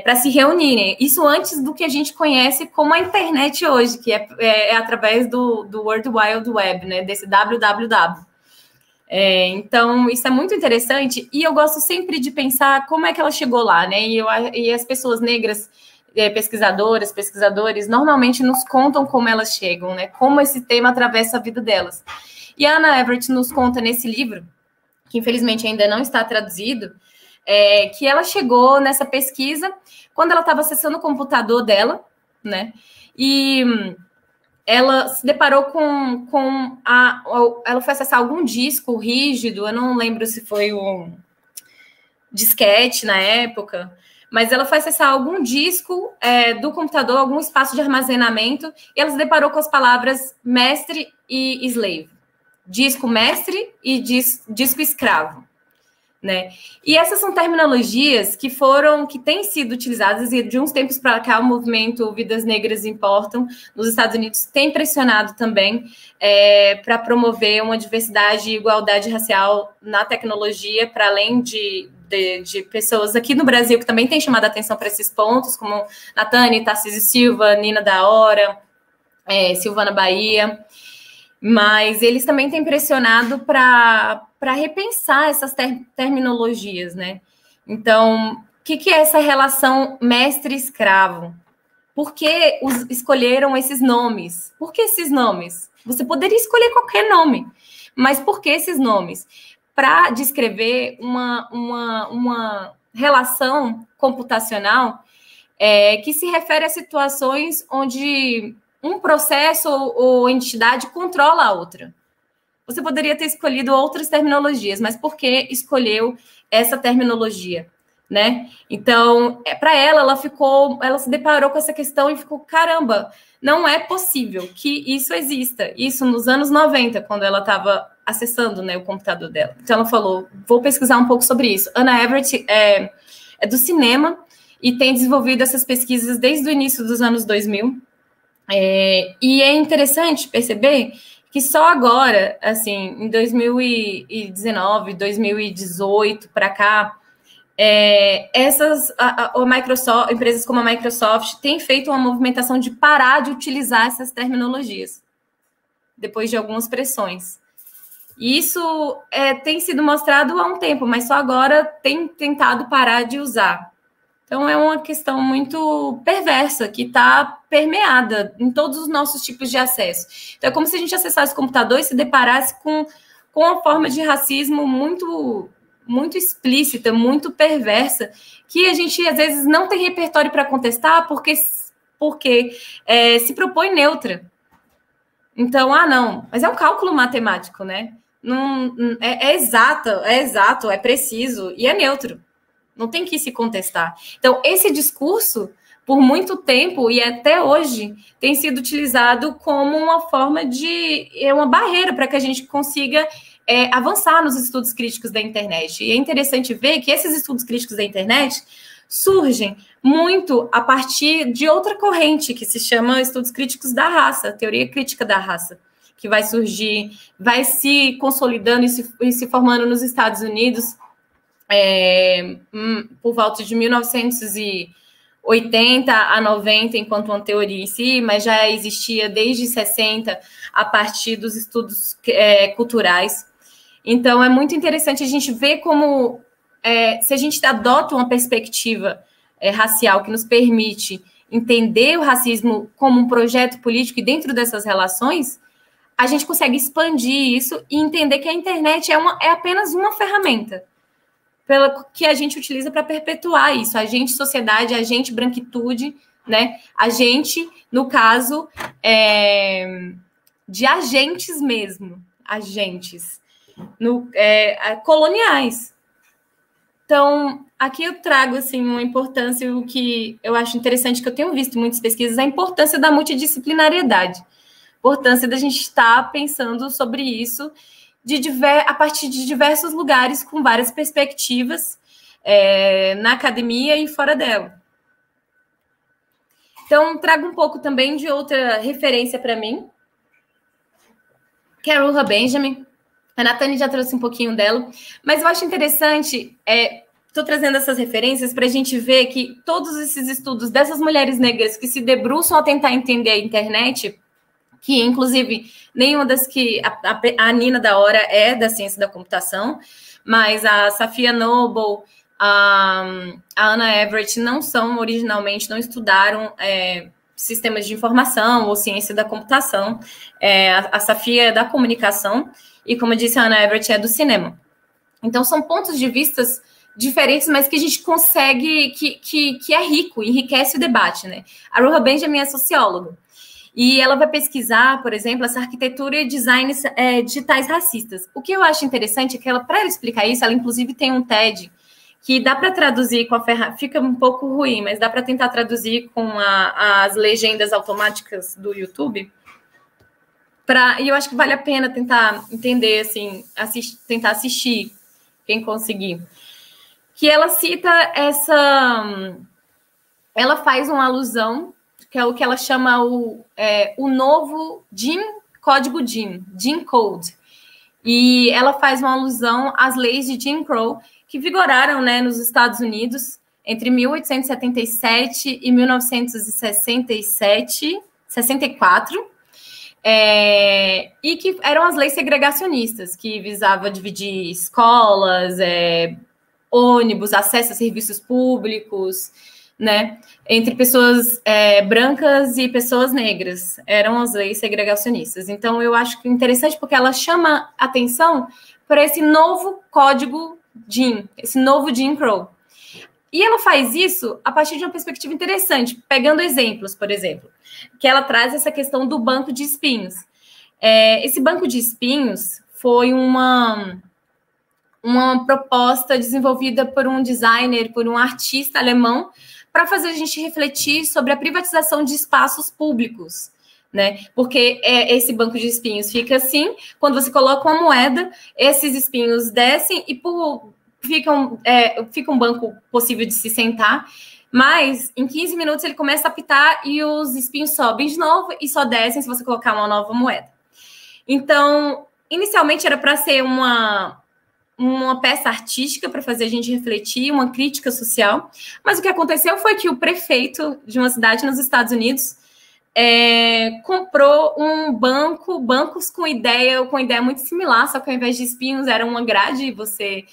para se reunirem. Isso antes do que a gente conhece como a internet hoje, que é através do World Wide Web, né, desse www. Então, isso é muito interessante, e eu gosto sempre de pensar como é que ela chegou lá, né? E as pessoas negras, pesquisadoras, pesquisadores, normalmente nos contam como elas chegam, né? Como esse tema atravessa a vida delas. E a Anna Everett nos conta nesse livro, que infelizmente ainda não está traduzido, que ela chegou nessa pesquisa quando ela estava acessando o computador dela, né? E ela se deparou ela foi acessar algum disco rígido, eu não lembro se foi um disquete na época, mas ela foi acessar algum disco do computador, algum espaço de armazenamento, e ela se deparou com as palavras mestre e slave. Disco mestre e disco escravo, né? E essas são terminologias que têm sido utilizadas, e de uns tempos para cá o movimento Vidas Negras Importam nos Estados Unidos tem pressionado também para promover uma diversidade e igualdade racial na tecnologia, para além de pessoas aqui no Brasil que também têm chamado a atenção para esses pontos, como Natane, Tarcísio Silva, Nina da Hora, Silvana Bahia. Mas eles também têm pressionado para repensar essas terminologias, né? Então, o que é essa relação mestre-escravo? Por que escolheram esses nomes? Por que esses nomes? Você poderia escolher qualquer nome, mas por que esses nomes? Para descrever uma relação computacional que se refere a situações onde um processo ou entidade controla a outra. Você poderia ter escolhido outras terminologias, mas por que escolheu essa terminologia, né? Então, para ela se deparou com essa questão e ficou, caramba, não é possível que isso exista. Isso nos anos 90, quando ela estava acessando, né, o computador dela. Então, ela falou, vou pesquisar um pouco sobre isso. Anna Everett é do cinema e tem desenvolvido essas pesquisas desde o início dos anos 2000. E é interessante perceber que só agora, assim, em 2019, 2018 para cá, empresas como a Microsoft têm feito uma movimentação de parar de utilizar essas terminologias, depois de algumas pressões. Isso tem sido mostrado há um tempo, mas só agora tem tentado parar de usar. Então, é uma questão muito perversa, que está permeada em todos os nossos tipos de acesso. Então, é como se a gente acessasse o computador e se deparasse com uma forma de racismo muito, muito explícita, muito perversa, que a gente, às vezes, não tem repertório para contestar porque se propõe neutra. Então, não, mas é um cálculo matemático, né? Não, é exato, é preciso e é neutro. Não tem que se contestar. Então, esse discurso, por muito tempo e até hoje, tem sido utilizado como uma forma uma barreira para que a gente consiga avançar nos estudos críticos da internet. E é interessante ver que esses estudos críticos da internet surgem muito a partir de outra corrente, que se chama estudos críticos da raça, teoria crítica da raça, que vai surgir, vai se consolidando e se formando nos Estados Unidos, por volta de 1980 a 90, enquanto uma teoria em si, mas já existia desde 60 a partir dos estudos culturais. Então, é muito interessante a gente ver como, se a gente adota uma perspectiva racial que nos permite entender o racismo como um projeto político e dentro dessas relações, a gente consegue expandir isso e entender que a internet é apenas uma ferramenta que a gente utiliza para perpetuar isso. A gente, sociedade, a gente, branquitude, né? A gente, no caso, de agentes mesmo. Agentes. Coloniais. Então, aqui eu trago, assim, uma importância, o que eu acho interessante, que eu tenho visto em muitas pesquisas, a importância da multidisciplinariedade. A importância da gente estar pensando sobre isso a partir de diversos lugares, com várias perspectivas, na academia e fora dela. Então, trago um pouco também de outra referência para mim, que é a Ruha Benjamin. A Nathani já trouxe um pouquinho dela, mas eu acho interessante, estou trazendo essas referências para a gente ver que todos esses estudos dessas mulheres negras que se debruçam a tentar entender a internet, que, inclusive, nenhuma das que... A Nina da Hora é da ciência da computação, mas a Safiya Noble, a Anna Everett não estudaram sistemas de informação ou ciência da computação. A Safiya é da comunicação e, como eu disse, a Anna Everett é do cinema. Então, são pontos de vistas diferentes, mas que a gente consegue... que é rico, enriquece o debate, né? A Ruha Benjamin é socióloga. E ela vai pesquisar, por exemplo, essa arquitetura e designs digitais racistas. O que eu acho interessante é que para ela explicar isso, ela inclusive tem um TED que dá para traduzir com a ferramenta, fica um pouco ruim, mas dá para tentar traduzir com as legendas automáticas do YouTube. E eu acho que vale a pena tentar entender, assim, tentar assistir, quem conseguir. Que ela cita ela faz uma alusão, que é o que ela chama o novo código Jim Code. E ela faz uma alusão às leis de Jim Crow, que vigoraram, né, nos Estados Unidos entre 1877 e 1964, e que eram as leis segregacionistas, que visavam dividir escolas, ônibus, acesso a serviços públicos, né, entre pessoas brancas e pessoas negras. Eram as leis segregacionistas. Então, eu acho que é interessante porque ela chama atenção para esse novo código Jim, esse novo Jim Crow. E ela faz isso a partir de uma perspectiva interessante, pegando exemplos, por exemplo, que ela traz essa questão do banco de espinhos. Esse banco de espinhos foi uma proposta desenvolvida por um designer, por um artista alemão, para fazer a gente refletir sobre a privatização de espaços públicos, né? Porque esse banco de espinhos fica assim, quando você coloca uma moeda, esses espinhos descem e fica um banco possível de se sentar, mas em 15 minutos ele começa a apitar e os espinhos sobem de novo e só descem se você colocar uma nova moeda. Então, inicialmente era para ser uma peça artística para fazer a gente refletir, uma crítica social, mas o que aconteceu foi que o prefeito de uma cidade nos Estados Unidos comprou bancos com ideia muito similar, só que ao invés de espinhos era uma grade, você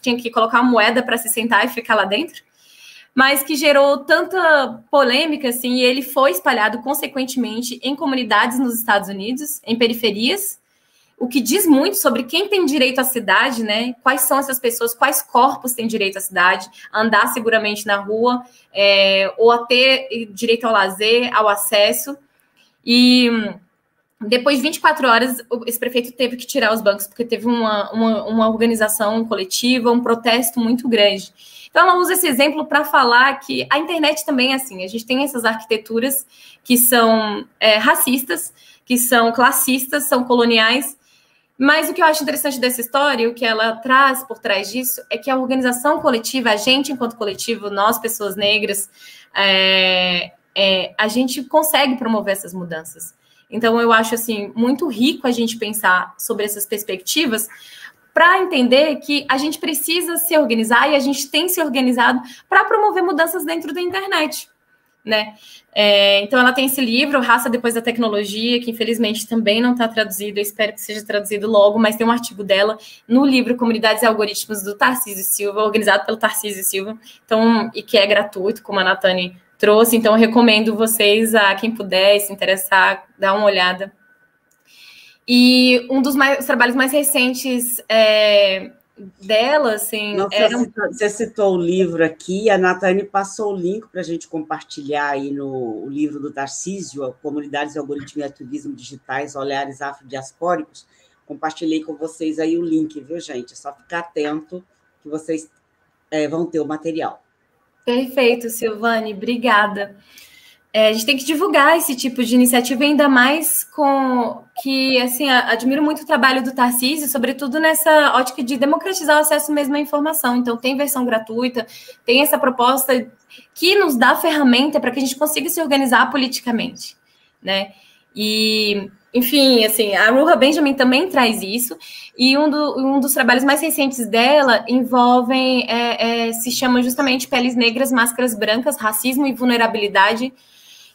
tinha que colocar uma moeda para se sentar e ficar lá dentro. mas que gerou tanta polêmica, assim, e ele foi espalhado, consequentemente, em comunidades nos Estados Unidos, em periferias, o que diz muito sobre quem tem direito à cidade, né? Quais são essas pessoas, quais corpos têm direito à cidade, a andar seguramente na rua, ou a ter direito ao lazer, ao acesso. E depois de 24 horas, esse prefeito teve que tirar os bancos, porque teve uma organização coletiva, um protesto muito grande. Então, ela usa esse exemplo para falar que a internet também é assim. A gente tem essas arquiteturas que são racistas, que são classistas, são coloniais. Mas o que eu acho interessante dessa história, o que ela traz por trás disso, é que a organização coletiva, a gente enquanto coletivo, nós, pessoas negras, a gente consegue promover essas mudanças. Então, eu acho assim muito rico a gente pensar sobre essas perspectivas para entender que a gente precisa se organizar e a gente tem se organizado para promover mudanças dentro da internet, né? Então, ela tem esse livro, Raça Depois da Tecnologia, que infelizmente também não está traduzido, eu espero que seja traduzido logo, mas tem um artigo dela no livro Comunidades e Algoritmos, do Tarcísio Silva, organizado pelo Tarcísio Silva, então, e que é gratuito, como a Natane trouxe, então eu recomendo vocês, a quem puder se interessar, dar uma olhada. E um dos trabalhos mais recentes dela, assim... Não, você citou o livro aqui, a Natane passou o link para a gente compartilhar aí no livro do Tarcísio, Comunidades, Algoritmos e Ativismo Digitais, Olhares Afrodiaspóricos. Compartilhei com vocês aí o link, viu, gente? É só ficar atento que vocês vão ter o material. Perfeito, Silvane, obrigada. A gente tem que divulgar esse tipo de iniciativa, ainda mais com que, assim, admiro muito o trabalho do Tarcísio, sobretudo nessa ótica de democratizar o acesso mesmo à informação. Então, tem versão gratuita, tem essa proposta que nos dá ferramenta para que a gente consiga se organizar politicamente, né? E, enfim, assim, a Ruha Benjamin também traz isso, e um dos trabalhos mais recentes dela se chama justamente Peles Negras, Máscaras Brancas, Racismo e Vulnerabilidade.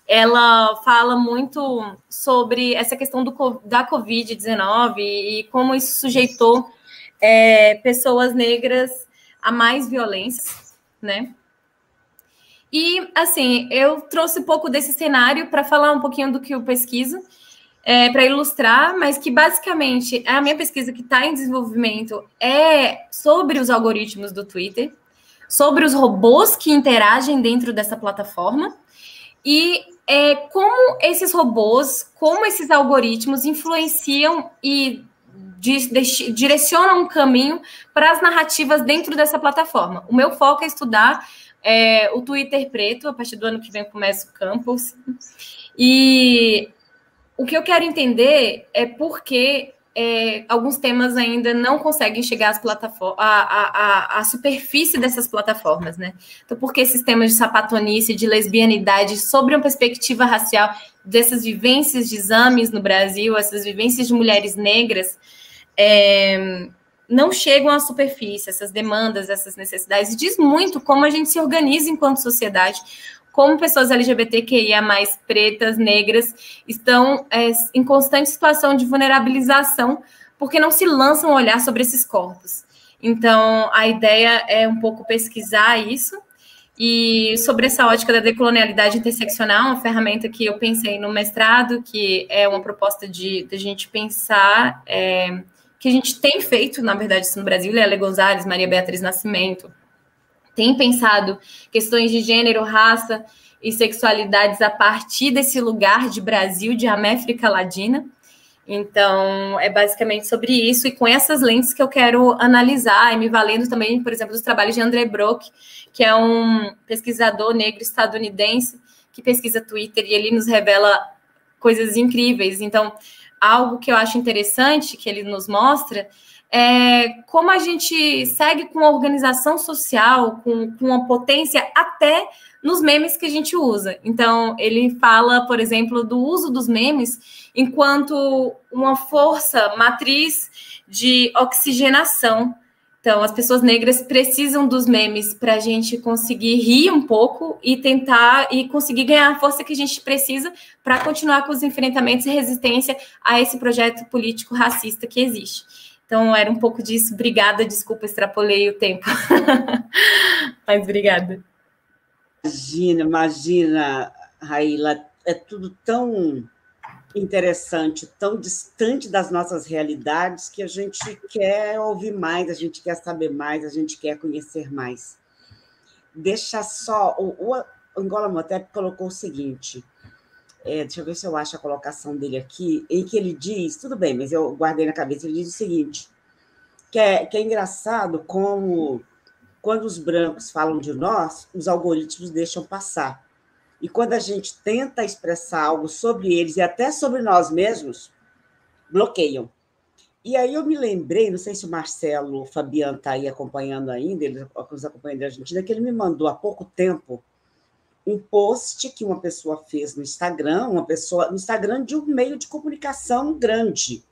Ela fala muito sobre essa questão da Covid-19 e como isso sujeitou pessoas negras a mais violências, né? E, assim, eu trouxe um pouco desse cenário para falar um pouquinho do que eu pesquiso, para ilustrar, mas que, basicamente, a minha pesquisa que está em desenvolvimento é sobre os algoritmos do Twitter, sobre os robôs que interagem dentro dessa plataforma, e como esses robôs, como esses algoritmos influenciam e direcionam um caminho para as narrativas dentro dessa plataforma. O meu foco é estudar o Twitter preto, a partir do ano que vem começa o campus. E o que eu quero entender é por que alguns temas ainda não conseguem chegar às plataformas, à superfície dessas plataformas, né? Então, por que esses temas de sapatonice, de lesbianidade, sobre uma perspectiva racial, dessas vivências de exames no Brasil, essas vivências de mulheres negras, não chegam à superfície, essas demandas, essas necessidades. E diz muito como a gente se organiza enquanto sociedade, como pessoas LGBTQIA+, pretas, negras, estão em constante situação de vulnerabilização, porque não se lançam a olhar sobre esses corpos. Então, a ideia é um pouco pesquisar isso, e sobre essa ótica da decolonialidade interseccional, uma ferramenta que eu pensei no mestrado, que é uma proposta de a gente pensar, que a gente tem feito, na verdade, isso no Brasil, Lélia Gonzalez, Maria Beatriz Nascimento, tem pensado questões de gênero, raça e sexualidades a partir desse lugar de Brasil, de América Latina. Então, é basicamente sobre isso, e com essas lentes que eu quero analisar, e me valendo também, por exemplo, dos trabalhos de André Brock, que é um pesquisador negro estadunidense, que pesquisa Twitter, e ele nos revela coisas incríveis. Então, algo que eu acho interessante, que ele nos mostra, como a gente segue com a organização social, com uma potência até nos memes que a gente usa. Então, ele fala, por exemplo, do uso dos memes enquanto uma força matriz de oxigenação. Então, as pessoas negras precisam dos memes para a gente conseguir rir um pouco e tentar e conseguir ganhar a força que a gente precisa para continuar com os enfrentamentos e resistência a esse projeto político racista que existe. Então, era um pouco disso. Obrigada, desculpa, extrapolei o tempo. Mas obrigada. Imagina, Raíla, é tudo tão interessante, tão distante das nossas realidades, que a gente quer ouvir mais, a gente quer saber mais, a gente quer conhecer mais. Deixa só... O Angola Motep colocou o seguinte... deixa eu ver se eu acho a colocação dele aqui, em que ele diz, tudo bem, mas eu guardei na cabeça, ele diz o seguinte, que é engraçado como, quando os brancos falam de nós, os algoritmos deixam passar. E quando a gente tenta expressar algo sobre eles, e até sobre nós mesmos, bloqueiam. E aí eu me lembrei, não sei se o Marcelo Fabiano está aí acompanhando ainda, ele nos acompanha da Argentina, que ele me mandou há pouco tempo um post que uma pessoa fez no Instagram, no Instagram de um meio de comunicação grande,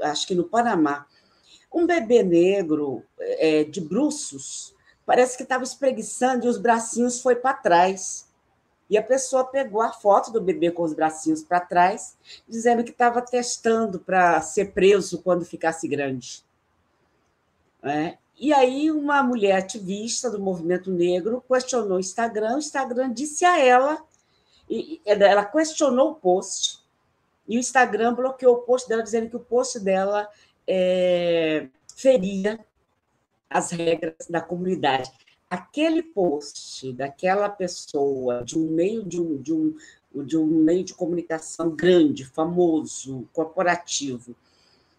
acho que no Panamá. Um bebê negro de bruços, parece que estava espreguiçando e os bracinhos foi para trás. E a pessoa pegou a foto do bebê com os bracinhos para trás, dizendo que estava testando para ser preso quando ficasse grande. E aí uma mulher ativista do movimento negro questionou o Instagram disse a ela, ela questionou o post, e o Instagram bloqueou o post dela, dizendo que o post dela feria as regras da comunidade. Aquele post daquela pessoa, de um meio de comunicação grande, famoso, corporativo,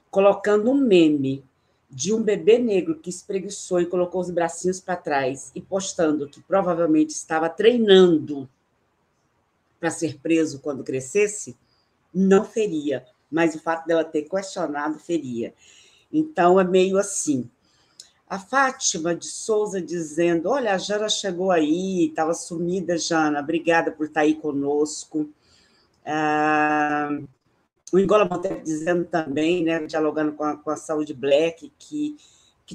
colocando um meme de um bebê negro que espreguiçou e colocou os bracinhos para trás e postando que provavelmente estava treinando para ser preso quando crescesse, não feria, mas o fato dela ter questionado feria. Então, é meio assim. A Fátima de Souza dizendo, olha, a Jana chegou aí, estava sumida, Jana, obrigada por estar aí conosco. O Angola Motep dizendo também, né, dialogando com a Saúde Black, que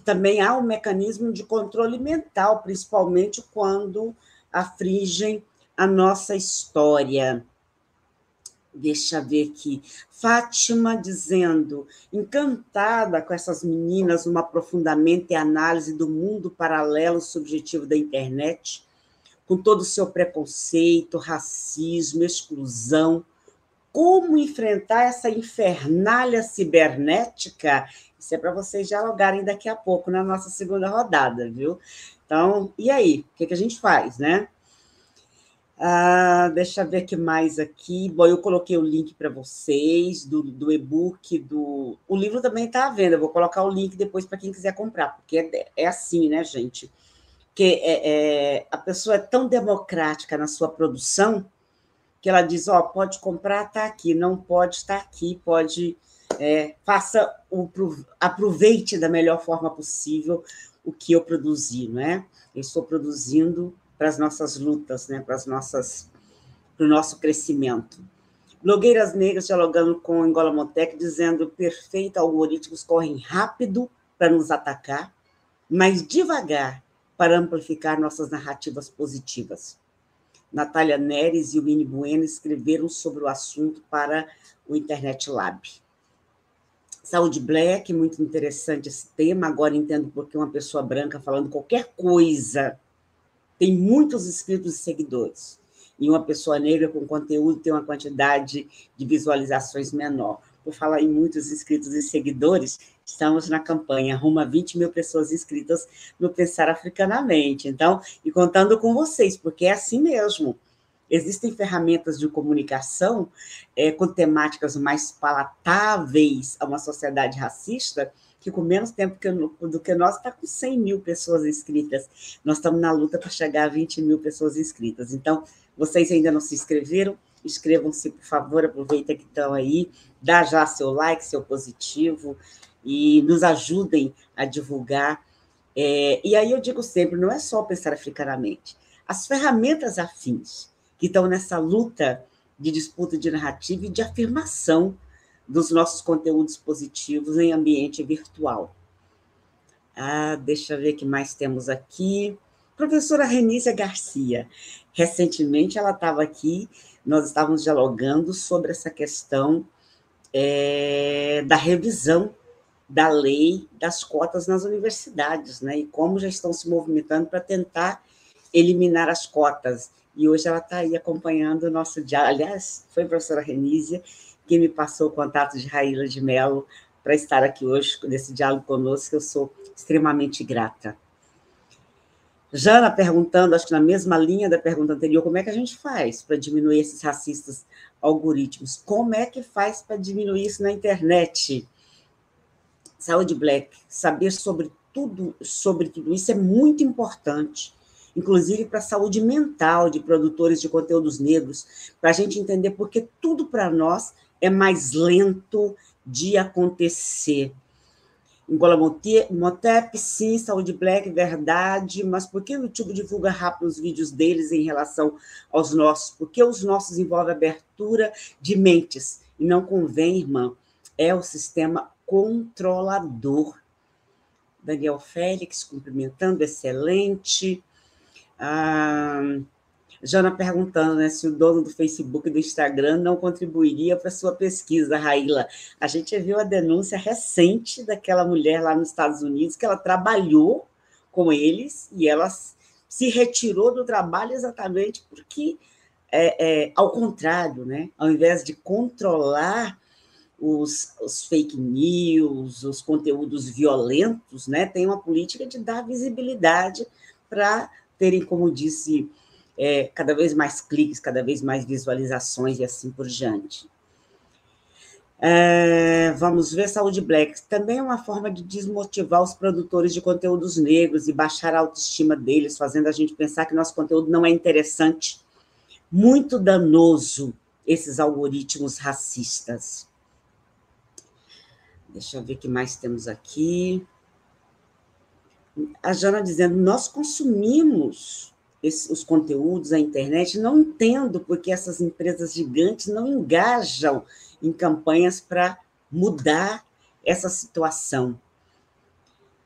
também há um mecanismo de controle mental, principalmente quando afligem a nossa história. Deixa eu ver aqui. Fátima dizendo, encantada com essas meninas, um aprofundamento e análise do mundo paralelo subjetivo da internet, com todo o seu preconceito, racismo, exclusão, como enfrentar essa infernalha cibernética? Isso é para vocês dialogarem daqui a pouco na nossa segunda rodada, viu? Então, e aí? O que a gente faz, né? Deixa eu ver o que mais aqui. Bom, eu coloquei o link para vocês do e-book. O livro também está à venda. Eu vou colocar o link depois para quem quiser comprar, porque é assim, né, gente? Porque a pessoa é tão democrática na sua produção que ela diz, pode comprar, está aqui, não pode estar aqui, pode... aproveite da melhor forma possível o que eu produzi, não é? Eu estou produzindo para as nossas lutas, né? Para o nosso crescimento. Blogueiras negras dialogando com o Angola Motep, dizendo, perfeito, algoritmos correm rápido para nos atacar, mas devagar para amplificar nossas narrativas positivas. Natália Neres e o Mini Bueno escreveram sobre o assunto para o Internet Lab. Saúde Black, muito interessante esse tema, agora entendo porque uma pessoa branca falando qualquer coisa tem muitos inscritos e seguidores, e uma pessoa negra com conteúdo tem uma quantidade de visualizações menor. Por falar em muitos inscritos e seguidores, estamos na campanha rumo a 20 mil pessoas inscritas no Pensar Africanamente. Então, e contando com vocês, porque é assim mesmo. Existem ferramentas de comunicação com temáticas mais palatáveis a uma sociedade racista, que com menos tempo do que nós está com 100 mil pessoas inscritas. Nós estamos na luta para chegar a 20 mil pessoas inscritas. Então, vocês ainda não se inscreveram? Inscrevam-se, por favor, aproveita que estão aí, dá já seu like, seu positivo, e nos ajudem a divulgar. E aí eu digo sempre, não é só Pensar Africanamente. As ferramentas afins que estão nessa luta de disputa de narrativa e de afirmação dos nossos conteúdos positivos em ambiente virtual. Deixa eu ver o que mais temos aqui. Professora Renícia Garcia. Recentemente ela estava aqui, nós estávamos dialogando sobre essa questão da revisão da lei das cotas nas universidades, né? E como já estão se movimentando para tentar eliminar as cotas. E hoje ela está aí acompanhando o nosso diálogo. Aliás, foi a professora Renísia que me passou o contato de Raíla de Mello para estar aqui hoje nesse diálogo conosco, eu sou extremamente grata. Jana perguntando, acho que na mesma linha da pergunta anterior, como é que a gente faz para diminuir esses racistas algoritmos? Como é que faz para diminuir isso na internet? Saúde Black, saber sobre tudo isso é muito importante, inclusive para a saúde mental de produtores de conteúdos negros, para a gente entender porque tudo para nós é mais lento de acontecer. Angola Motep, sim, Saúde Black, verdade, mas por que o YouTube divulga rápido os vídeos deles em relação aos nossos? Porque os nossos envolvem abertura de mentes, e não convém, irmã, é o sistema controlador. Daniel Félix, cumprimentando, excelente. Jana perguntando, né, se o dono do Facebook e do Instagram não contribuiria para a sua pesquisa, Raíla. A gente viu a denúncia recente daquela mulher lá nos Estados Unidos, que ela trabalhou com eles e ela se retirou do trabalho exatamente porque, ao contrário, né, ao invés de controlar os fake news, os conteúdos violentos, né, tem uma política de dar visibilidade para terem, como disse, cada vez mais cliques, cada vez mais visualizações e assim por diante. Vamos ver, Saúde Black. Também é uma forma de desmotivar os produtores de conteúdos negros e baixar a autoestima deles, fazendo a gente pensar que nosso conteúdo não é interessante. Muito danoso esses algoritmos racistas. Deixa eu ver o que mais temos aqui. A Jana dizendo, nós consumimos os conteúdos, a internet, não entendo porque essas empresas gigantes não engajam em campanhas para mudar essa situação.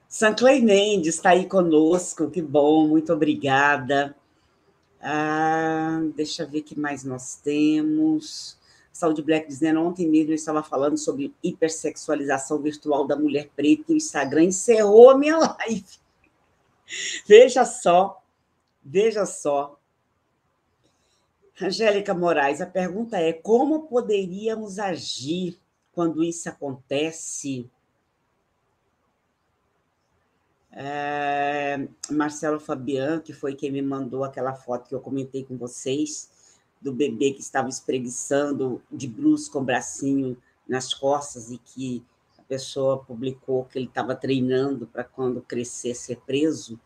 Sanclay Mendes está aí conosco, que bom, muito obrigada. Deixa eu ver o que mais nós temos. Saúde Black dizendo, ontem mesmo eu estava falando sobre hipersexualização virtual da mulher preta e o Instagram encerrou a minha live. Veja só. Angélica Moraes, a pergunta é, como poderíamos agir quando isso acontece? Marcelo Fabian, que foi quem me mandou aquela foto que eu comentei com vocês, do bebê que estava espreguiçando de bruços com o bracinho nas costas e que a pessoa publicou que ele estava treinando para quando crescer ser preso.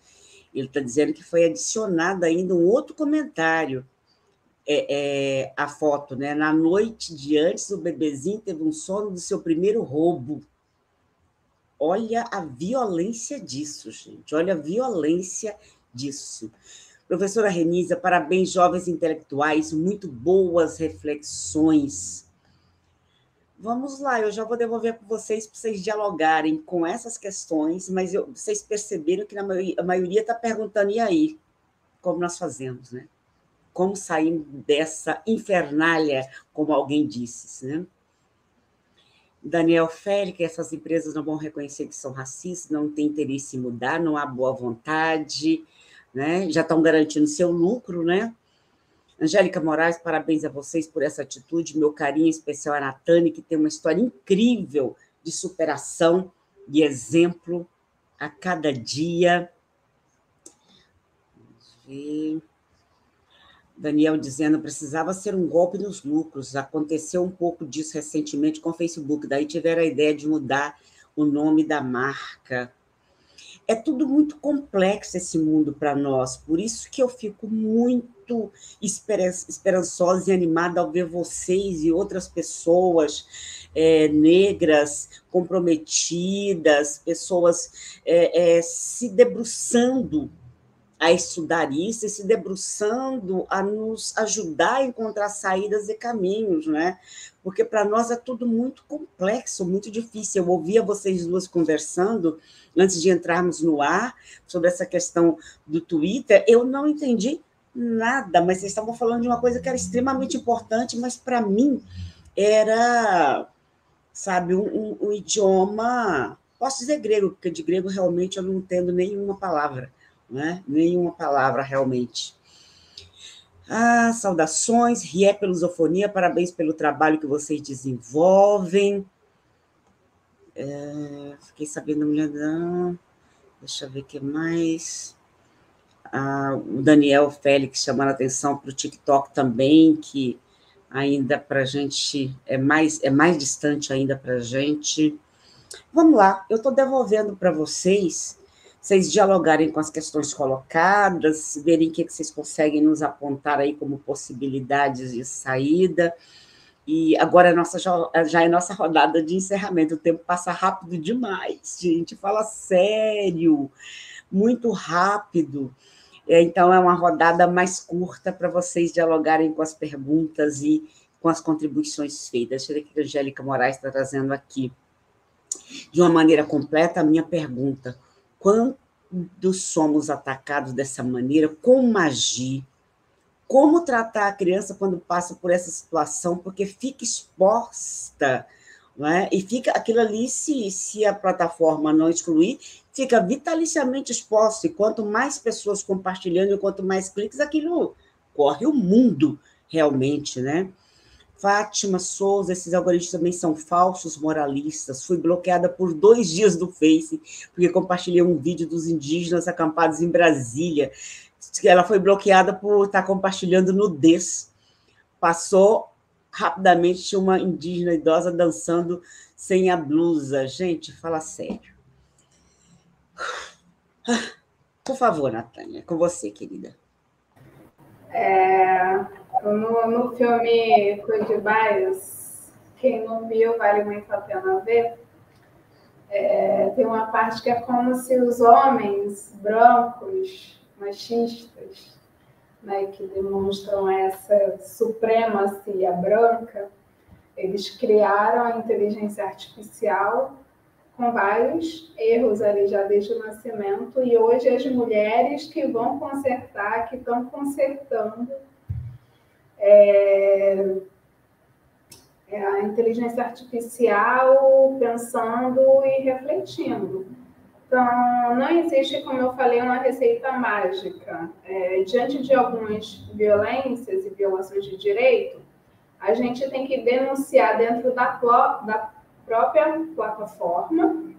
Ele está dizendo que foi adicionado ainda um outro comentário à foto, né? Na noite de antes, o bebezinho teve um sono do seu primeiro roubo. Olha a violência disso, gente. Olha a violência disso. Professora Renísia, parabéns, jovens intelectuais, muito boas reflexões. Vamos lá, eu já vou devolver para vocês dialogarem com essas questões, mas vocês perceberam que a maioria está perguntando, e aí? Como nós fazemos, né? Como sair dessa infernalha, como alguém disse, né? Daniel Félix, essas empresas não vão reconhecer que são racistas, não têm interesse em mudar, não há boa vontade, né? Já estão garantindo seu lucro, né? Angélica Moraes, parabéns a vocês por essa atitude, meu carinho especial a Natane, que tem uma história incrível de superação e exemplo a cada dia. Vamos ver. Daniel dizendo, precisava ser um golpe nos lucros, aconteceu um pouco disso recentemente com o Facebook, daí tiveram a ideia de mudar o nome da marca. É tudo muito complexo esse mundo para nós, por isso que eu fico muito esperançosa e animada ao ver vocês e outras pessoas negras, comprometidas, pessoas se debruçando a estudar isso e se debruçando a nos ajudar a encontrar saídas e caminhos, né? Porque para nós é tudo muito complexo, muito difícil. Eu ouvia vocês duas conversando antes de entrarmos no ar sobre essa questão do Twitter, eu não entendi nada, mas vocês estavam falando de uma coisa que era extremamente importante, mas para mim era, sabe, um idioma, posso dizer grego, porque de grego realmente eu não entendo nenhuma palavra, né? Nenhuma palavra, realmente. Ah, saudações, Rie pela lusofonia, parabéns pelo trabalho que vocês desenvolvem. Fiquei sabendo, mulher, deixa eu ver o que mais. O Daniel Félix chamando a atenção para o TikTok também, que ainda para a gente é mais distante ainda para a gente. Vamos lá, eu estou devolvendo para vocês dialogarem com as questões colocadas, verem o que vocês conseguem nos apontar aí como possibilidades de saída. E agora já é nossa rodada de encerramento. O tempo passa rápido demais, gente. Fala sério, muito rápido. Então, é uma rodada mais curta para vocês dialogarem com as perguntas e com as contribuições feitas. Deixa eu ver o que a Angélica Moraes está trazendo aqui. De uma maneira completa, a minha pergunta: quando somos atacados dessa maneira, como agir? Como tratar a criança quando passa por essa situação? Porque fica exposta, não é? E fica aquilo ali, se a plataforma não excluir, fica vitaliciamente exposto. E quanto mais pessoas compartilhando, e quanto mais cliques, aquilo corre o mundo, realmente, né? Fátima Souza, esses algoritmos também são falsos moralistas. Fui bloqueada por 2 dias do Face, porque compartilhei um vídeo dos indígenas acampados em Brasília. Ela foi bloqueada por estar compartilhando nudez. Passou rapidamente uma indígena idosa dançando sem a blusa. Gente, fala sério. Por favor, Natânia, com você, querida. No filme Code Bias, quem não viu, vale muito a pena ver. Tem uma parte que é como se os homens brancos, machistas, né, que demonstram essa supremacia branca, eles criaram a inteligência artificial com vários erros ali já desde o nascimento, e hoje as mulheres que vão consertar, que estão consertando a inteligência artificial, pensando e refletindo. Então, não existe, como eu falei, uma receita mágica. Diante de algumas violências e violações de direito, a gente tem que denunciar dentro da própria plataforma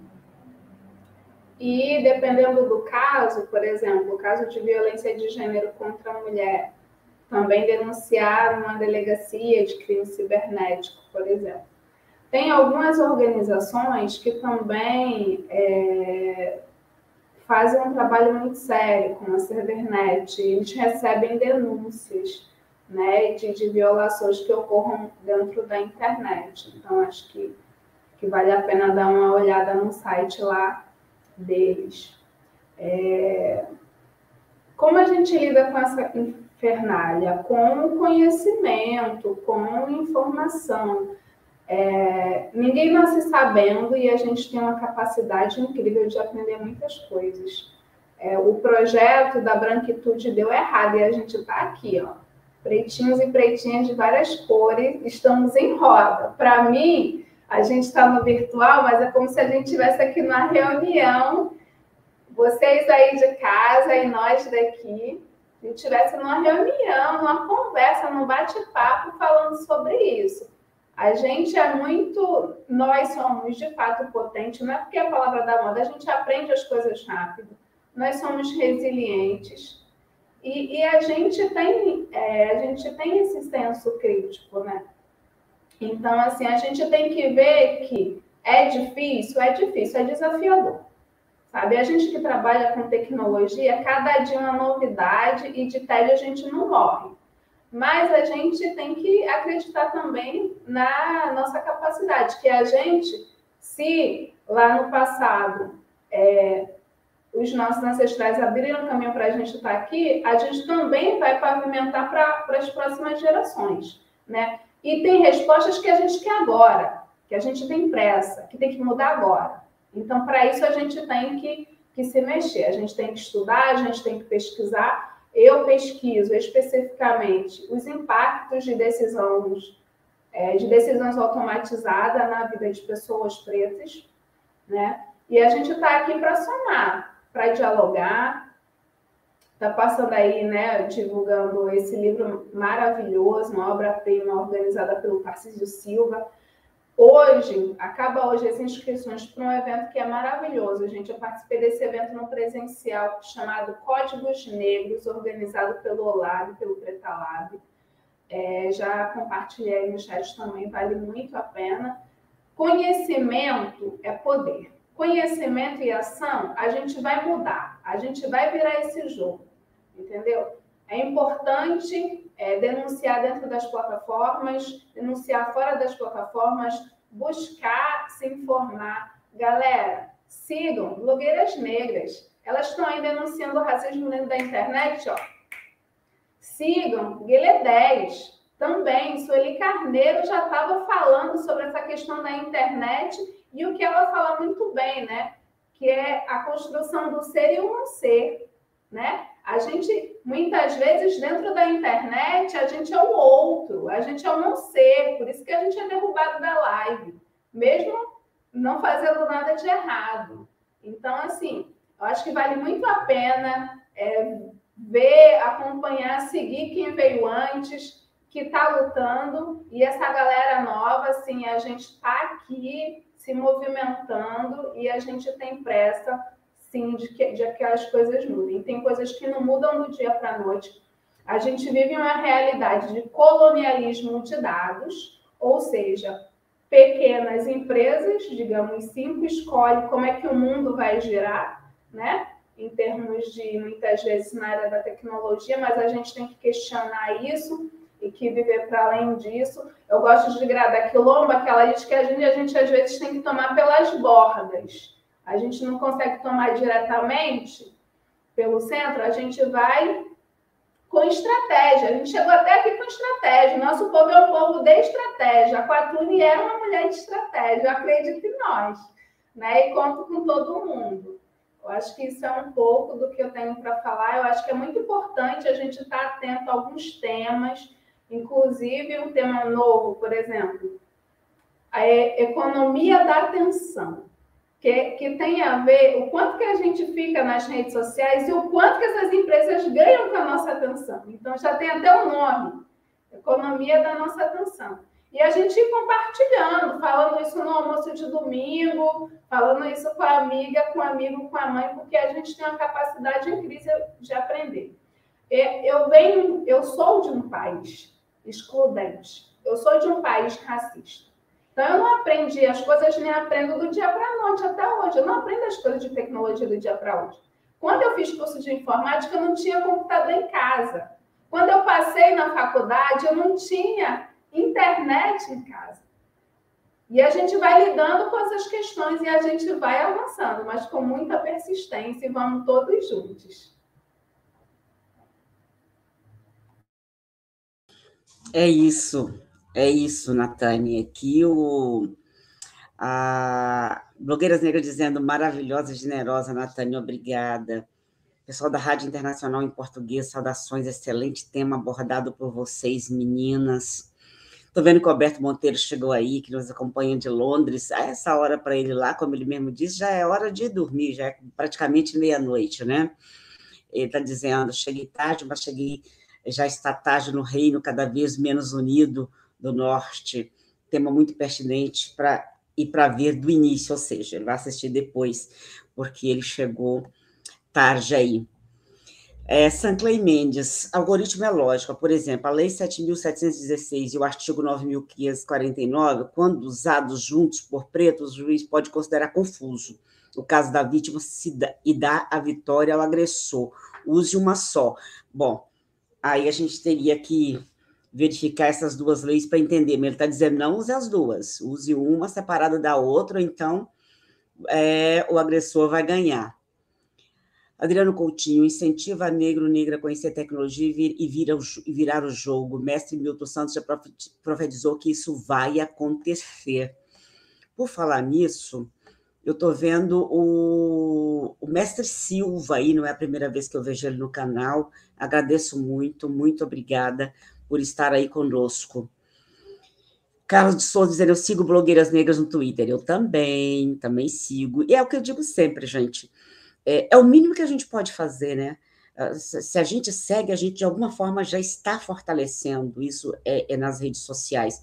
e, dependendo do caso, por exemplo, o caso de violência de gênero contra a mulher, também denunciar uma delegacia de crime cibernético, por exemplo. Tem algumas organizações que também fazem um trabalho muito sério, como a Cybernet. Eles recebem denúncias, né, de violações que ocorram dentro da internet. Então, acho que vale a pena dar uma olhada no site lá deles. Como a gente lida com essa infernalha? Com conhecimento, com informação. Ninguém nasce sabendo e a gente tem uma capacidade incrível de aprender muitas coisas. O projeto da branquitude deu errado e a gente está aqui, ó, pretinhos e pretinhas de várias cores, estamos em roda. Para mim, a gente está no virtual, mas é como se a gente estivesse aqui numa reunião, vocês aí de casa e nós daqui, a gente estivesse numa reunião, numa conversa, num bate-papo falando sobre isso. A gente nós somos de fato potentes, não é porque é a palavra da moda, a gente aprende as coisas rápido, nós somos resilientes e a gente tem esse senso crítico, né? Então, assim, a gente tem que ver que é difícil, é desafiador, sabe? A gente que trabalha com tecnologia, cada dia uma novidade e de tédio a gente não morre. Mas a gente tem que acreditar também na nossa capacidade, que a gente, se lá no passado os nossos ancestrais abriram caminho para a gente estar aqui, a gente também vai pavimentar para as próximas gerações, né? E tem respostas que a gente quer agora, que a gente tem pressa, que tem que mudar agora. Então, para isso, a gente tem que se mexer, a gente tem que estudar, a gente tem que pesquisar. Eu pesquiso especificamente os impactos de decisões automatizadas na vida de pessoas pretas, né? E a gente está aqui para somar, para dialogar, está passando aí, né, divulgando esse livro maravilhoso, uma obra-prima organizada pelo Tarcísio Silva. Acaba hoje as inscrições para um evento que é maravilhoso, gente. Eu participei desse evento no presencial chamado Códigos Negros, organizado pelo Olab, pelo Preta Lab. Já compartilhei no chat também, vale muito a pena. Conhecimento é poder. Conhecimento e ação, a gente vai mudar, a gente vai virar esse jogo, entendeu? É importante denunciar dentro das plataformas, denunciar fora das plataformas, buscar se informar. Galera, sigam blogueiras negras. Elas estão aí denunciando o racismo dentro da internet, ó. Sigam Guilherme 10. Também, Sueli Carneiro já estava falando sobre essa questão da internet e o que ela fala muito bem, né? Que é a construção do ser e o não ser, né? A gente, muitas vezes, dentro da internet, a gente é o outro, a gente é o não ser, por isso que a gente é derrubado da live, mesmo não fazendo nada de errado. Então, assim, eu acho que vale muito a pena ver, acompanhar, seguir quem veio antes, que está lutando, e essa galera nova, assim, a gente está aqui se movimentando e a gente tem pressa, sim, de que as coisas mudem. Tem coisas que não mudam do dia para a noite. A gente vive uma realidade de colonialismo de dados, ou seja, pequenas empresas, digamos, 5, escolhem como é que o mundo vai girar, né? Em termos de, muitas vezes, na área da tecnologia, mas a gente tem que questionar isso e que viver para além disso. Eu gosto de Grada Quilomba, que ela diz que a gente às vezes tem que tomar pelas bordas. A gente não consegue tomar diretamente pelo centro, a gente vai com estratégia. A gente chegou até aqui com estratégia. Nosso povo é um povo de estratégia. A Quatune é uma mulher de estratégia. Eu acredito em nós, né? E conto com todo mundo. Eu acho que isso é um pouco do que eu tenho para falar. Eu acho que é muito importante a gente estar atento a alguns temas, inclusive um tema novo, por exemplo, a economia da atenção, que tem a ver o quanto que a gente fica nas redes sociais e o quanto que essas empresas ganham com a nossa atenção. Então, já tem até o nome, economia da nossa atenção. E a gente ir compartilhando, falando isso no almoço de domingo, falando isso com a amiga, com o amigo, com a mãe, porque a gente tem uma capacidade incrível de aprender. Eu sou de um país excludente, eu sou de um país racista. Então, eu não aprendi as coisas, nem aprendo do dia para a noite até hoje. Eu não aprendo as coisas de tecnologia do dia para hoje. Quando eu fiz curso de informática, eu não tinha computador em casa. Quando eu passei na faculdade, eu não tinha internet em casa. E a gente vai lidando com essas questões e a gente vai avançando, mas com muita persistência, e vamos todos juntos. É isso, Natânia. Aqui a Blogueiras Negras dizendo maravilhosa e generosa, Natânia, obrigada. Pessoal da Rádio Internacional em Português, saudações, excelente tema abordado por vocês, meninas. Estou vendo que o Alberto Monteiro chegou aí, que nos acompanha de Londres. A essa hora para ele lá, como ele mesmo disse, já é hora de dormir, já é praticamente meia-noite, né? Ele está dizendo, cheguei tarde, mas já está tarde no reino cada vez menos unido do norte. Tema muito pertinente para ir para ver do início, ou seja, ele vai assistir depois, porque ele chegou tarde aí. Sanclay Mendes, algoritmo é lógica. Por exemplo, a Lei 7.716 e o artigo 9.549, quando usados juntos por pretos, o juiz pode considerar confuso. O caso da vítima e dá a vitória ao agressor. Use uma só. Bom, aí a gente teria que verificar essas duas leis para entender. Mas ele está dizendo, não use as duas. Use uma separada da outra, então o agressor vai ganhar. Adriano Coutinho, incentiva negro, negra a conhecer a tecnologia e virar o jogo. Mestre Milton Santos já profetizou que isso vai acontecer. Por falar nisso, eu estou vendo o Mestre Silva aí, não é a primeira vez que eu vejo ele no canal. Agradeço muito, muito obrigada por estar aí conosco. Carlos de Souza dizendo, eu sigo Blogueiras Negras no Twitter. Eu também sigo. E é o que eu digo sempre, gente. É o mínimo que a gente pode fazer, né? Se a gente segue, a gente de alguma forma já está fortalecendo, isso nas redes sociais.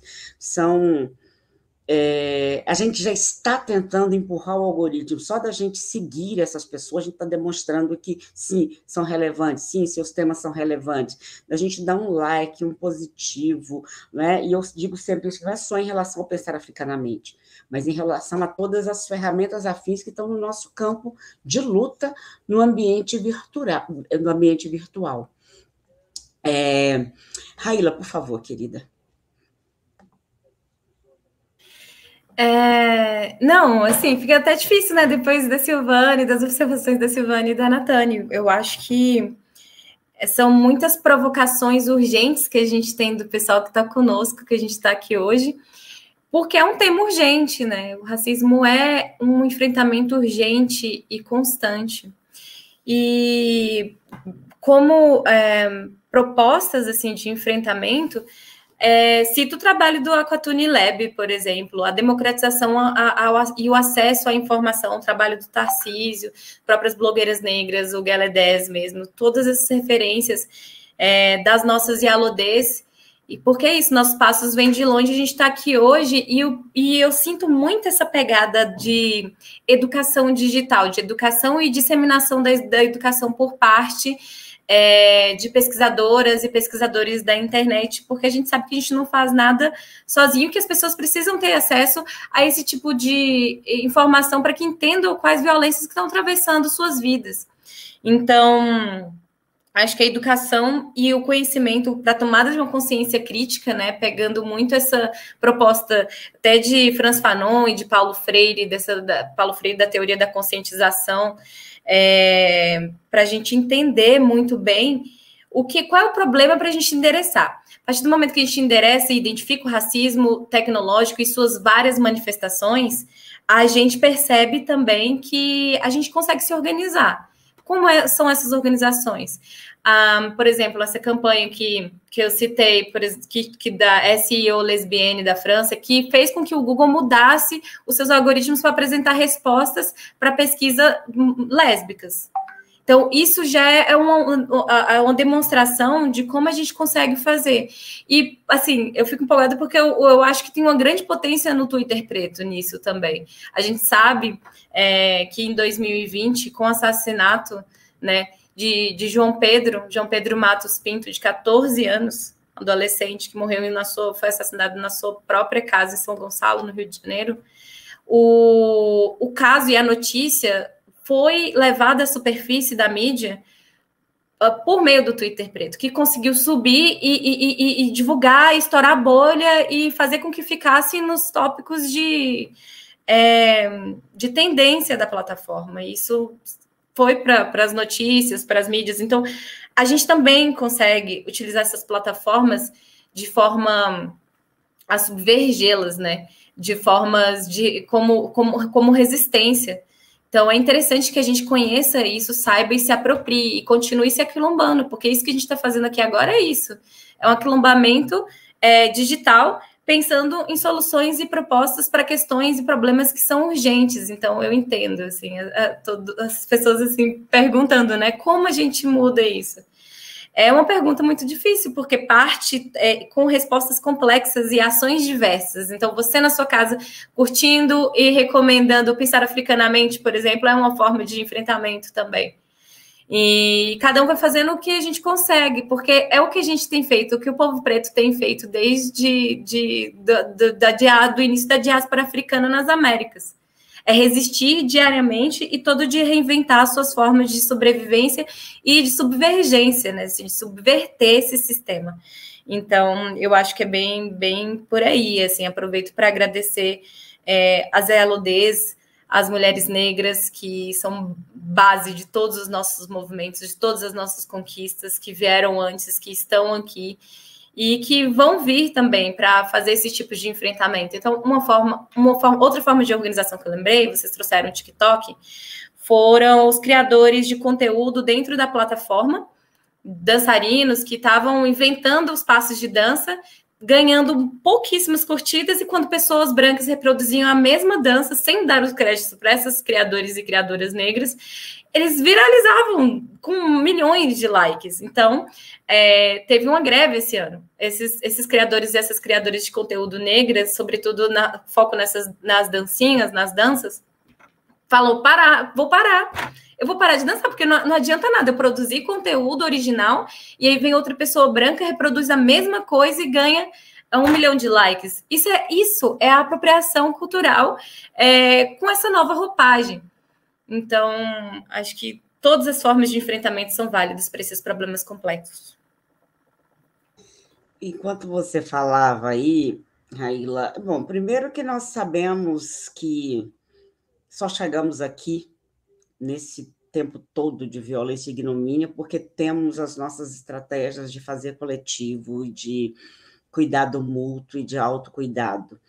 A gente já está tentando empurrar o algoritmo, só da gente seguir essas pessoas, a gente está demonstrando que, sim, são relevantes, sim, seus temas são relevantes, a gente dá um like, um positivo, né? E eu digo sempre isso, não é só em relação ao pensar africanamente, mas em relação a todas as ferramentas afins que estão no nosso campo de luta no ambiente virtual. Raíla, por favor, querida. Não, assim, fica até difícil, né? Depois da Silvane, das observações da Silvane e da Natane. Eu acho que são muitas provocações urgentes que a gente tem do pessoal que está conosco, que a gente está aqui hoje, porque é um tema urgente, né? O racismo é um enfrentamento urgente e constante. E como propostas assim, de enfrentamento, cito o trabalho do Aquatune Lab, por exemplo, a democratização e o acesso à informação, o trabalho do Tarcísio, próprias blogueiras negras, o Gueledés mesmo, todas essas referências das nossas Yalodês. E porque isso, nossos passos vêm de longe, a gente está aqui hoje, e eu sinto muito essa pegada de educação digital, de educação e disseminação da educação por parte de pesquisadoras e pesquisadores da internet, porque a gente sabe que a gente não faz nada sozinho, que as pessoas precisam ter acesso a esse tipo de informação para que entendam quais violências que estão atravessando suas vidas. Então, acho que a educação e o conhecimento para a tomada de uma consciência crítica, né, pegando muito essa proposta até de Frantz Fanon e de Paulo Freire, Paulo Freire da teoria da conscientização, para a gente entender muito bem qual é o problema para a gente endereçar. A partir do momento que a gente endereça e identifica o racismo tecnológico e suas várias manifestações, a gente percebe também que a gente consegue se organizar. Como são essas organizações? Por exemplo, essa campanha que eu citei, que da SEO lesbienne da França, que fez com que o Google mudasse os seus algoritmos para apresentar respostas para pesquisa lésbicas. Então, isso já é uma demonstração de como a gente consegue fazer. E, assim, eu fico empolgada porque eu acho que tem uma grande potência no Twitter preto nisso também. A gente sabe que em 2020, com o assassinato, né, de João Pedro Matos Pinto, de 14 anos, adolescente, que morreu foi assassinado na sua própria casa em São Gonçalo, no Rio de Janeiro, o caso e a notícia foi levada à superfície da mídia por meio do Twitter preto, que conseguiu subir e divulgar, estourar a bolha e fazer com que ficasse nos tópicos de tendência da plataforma. Isso foi para as notícias, para as mídias. Então, a gente também consegue utilizar essas plataformas de forma a subvergê-las, né? De formas como resistência. Então, é interessante que a gente conheça isso, saiba e se aproprie, e continue se aquilombando, porque isso que a gente está fazendo aqui agora é isso. É um aquilombamento digital, pensando em soluções e propostas para questões e problemas que são urgentes. Então, eu entendo, assim, as pessoas, assim, perguntando, né, como a gente muda isso? É uma pergunta muito difícil, porque parte com respostas complexas e ações diversas. Então, você na sua casa, curtindo e recomendando Pensar Africanamente, por exemplo, é uma forma de enfrentamento também. E cada um vai fazendo o que a gente consegue, porque é o que a gente tem feito, o que o povo preto tem feito desde do início da diáspora africana nas Américas. É resistir diariamente e todo dia reinventar suas formas de sobrevivência e de subvergência, né? De subverter esse sistema. Então, eu acho que é bem por aí, assim, aproveito para agradecer as Yalodês, as mulheres negras, que são base de todos os nossos movimentos, de todas as nossas conquistas, que vieram antes, que estão aqui, e que vão vir também para fazer esse tipo de enfrentamento. Então, outra forma de organização que eu lembrei, vocês trouxeram o TikTok, foram os criadores de conteúdo dentro da plataforma, dançarinos que estavam inventando os passos de dança ganhando pouquíssimas curtidas, e quando pessoas brancas reproduziam a mesma dança, sem dar os créditos para esses criadores e criadoras negras, eles viralizavam com milhões de likes. Então, teve uma greve esse ano. Esses criadores e essas criadoras de conteúdo negras, sobretudo foco nas dancinhas, nas danças, falou, vou parar. Eu vou parar de dançar, porque não adianta nada eu produzir conteúdo original e aí vem outra pessoa branca, reproduz a mesma coisa e ganha 1 milhão de likes. Isso é a apropriação cultural com essa nova roupagem. Então, acho que todas as formas de enfrentamento são válidas para esses problemas complexos. Enquanto você falava aí, Raíla, bom, primeiro que nós sabemos que só chegamos aqui nesse tempo todo de violência e ignomínia porque temos as nossas estratégias de fazer coletivo, de cuidado mútuo e de autocuidado.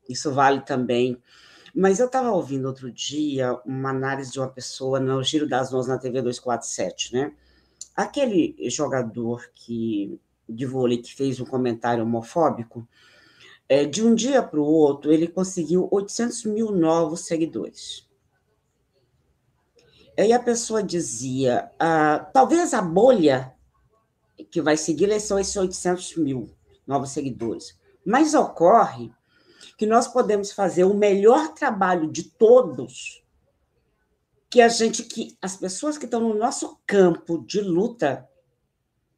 Isso vale também. Mas eu estava ouvindo outro dia uma análise de uma pessoa no Giro das 11 na TV 247, né? Aquele jogador de vôlei que fez um comentário homofóbico, de um dia para o outro, ele conseguiu 800 mil novos seguidores. Aí a pessoa dizia, talvez a bolha que vai seguir são esses 800 mil novos seguidores. Mas ocorre que nós podemos fazer o melhor trabalho de todos, que as pessoas que estão no nosso campo de luta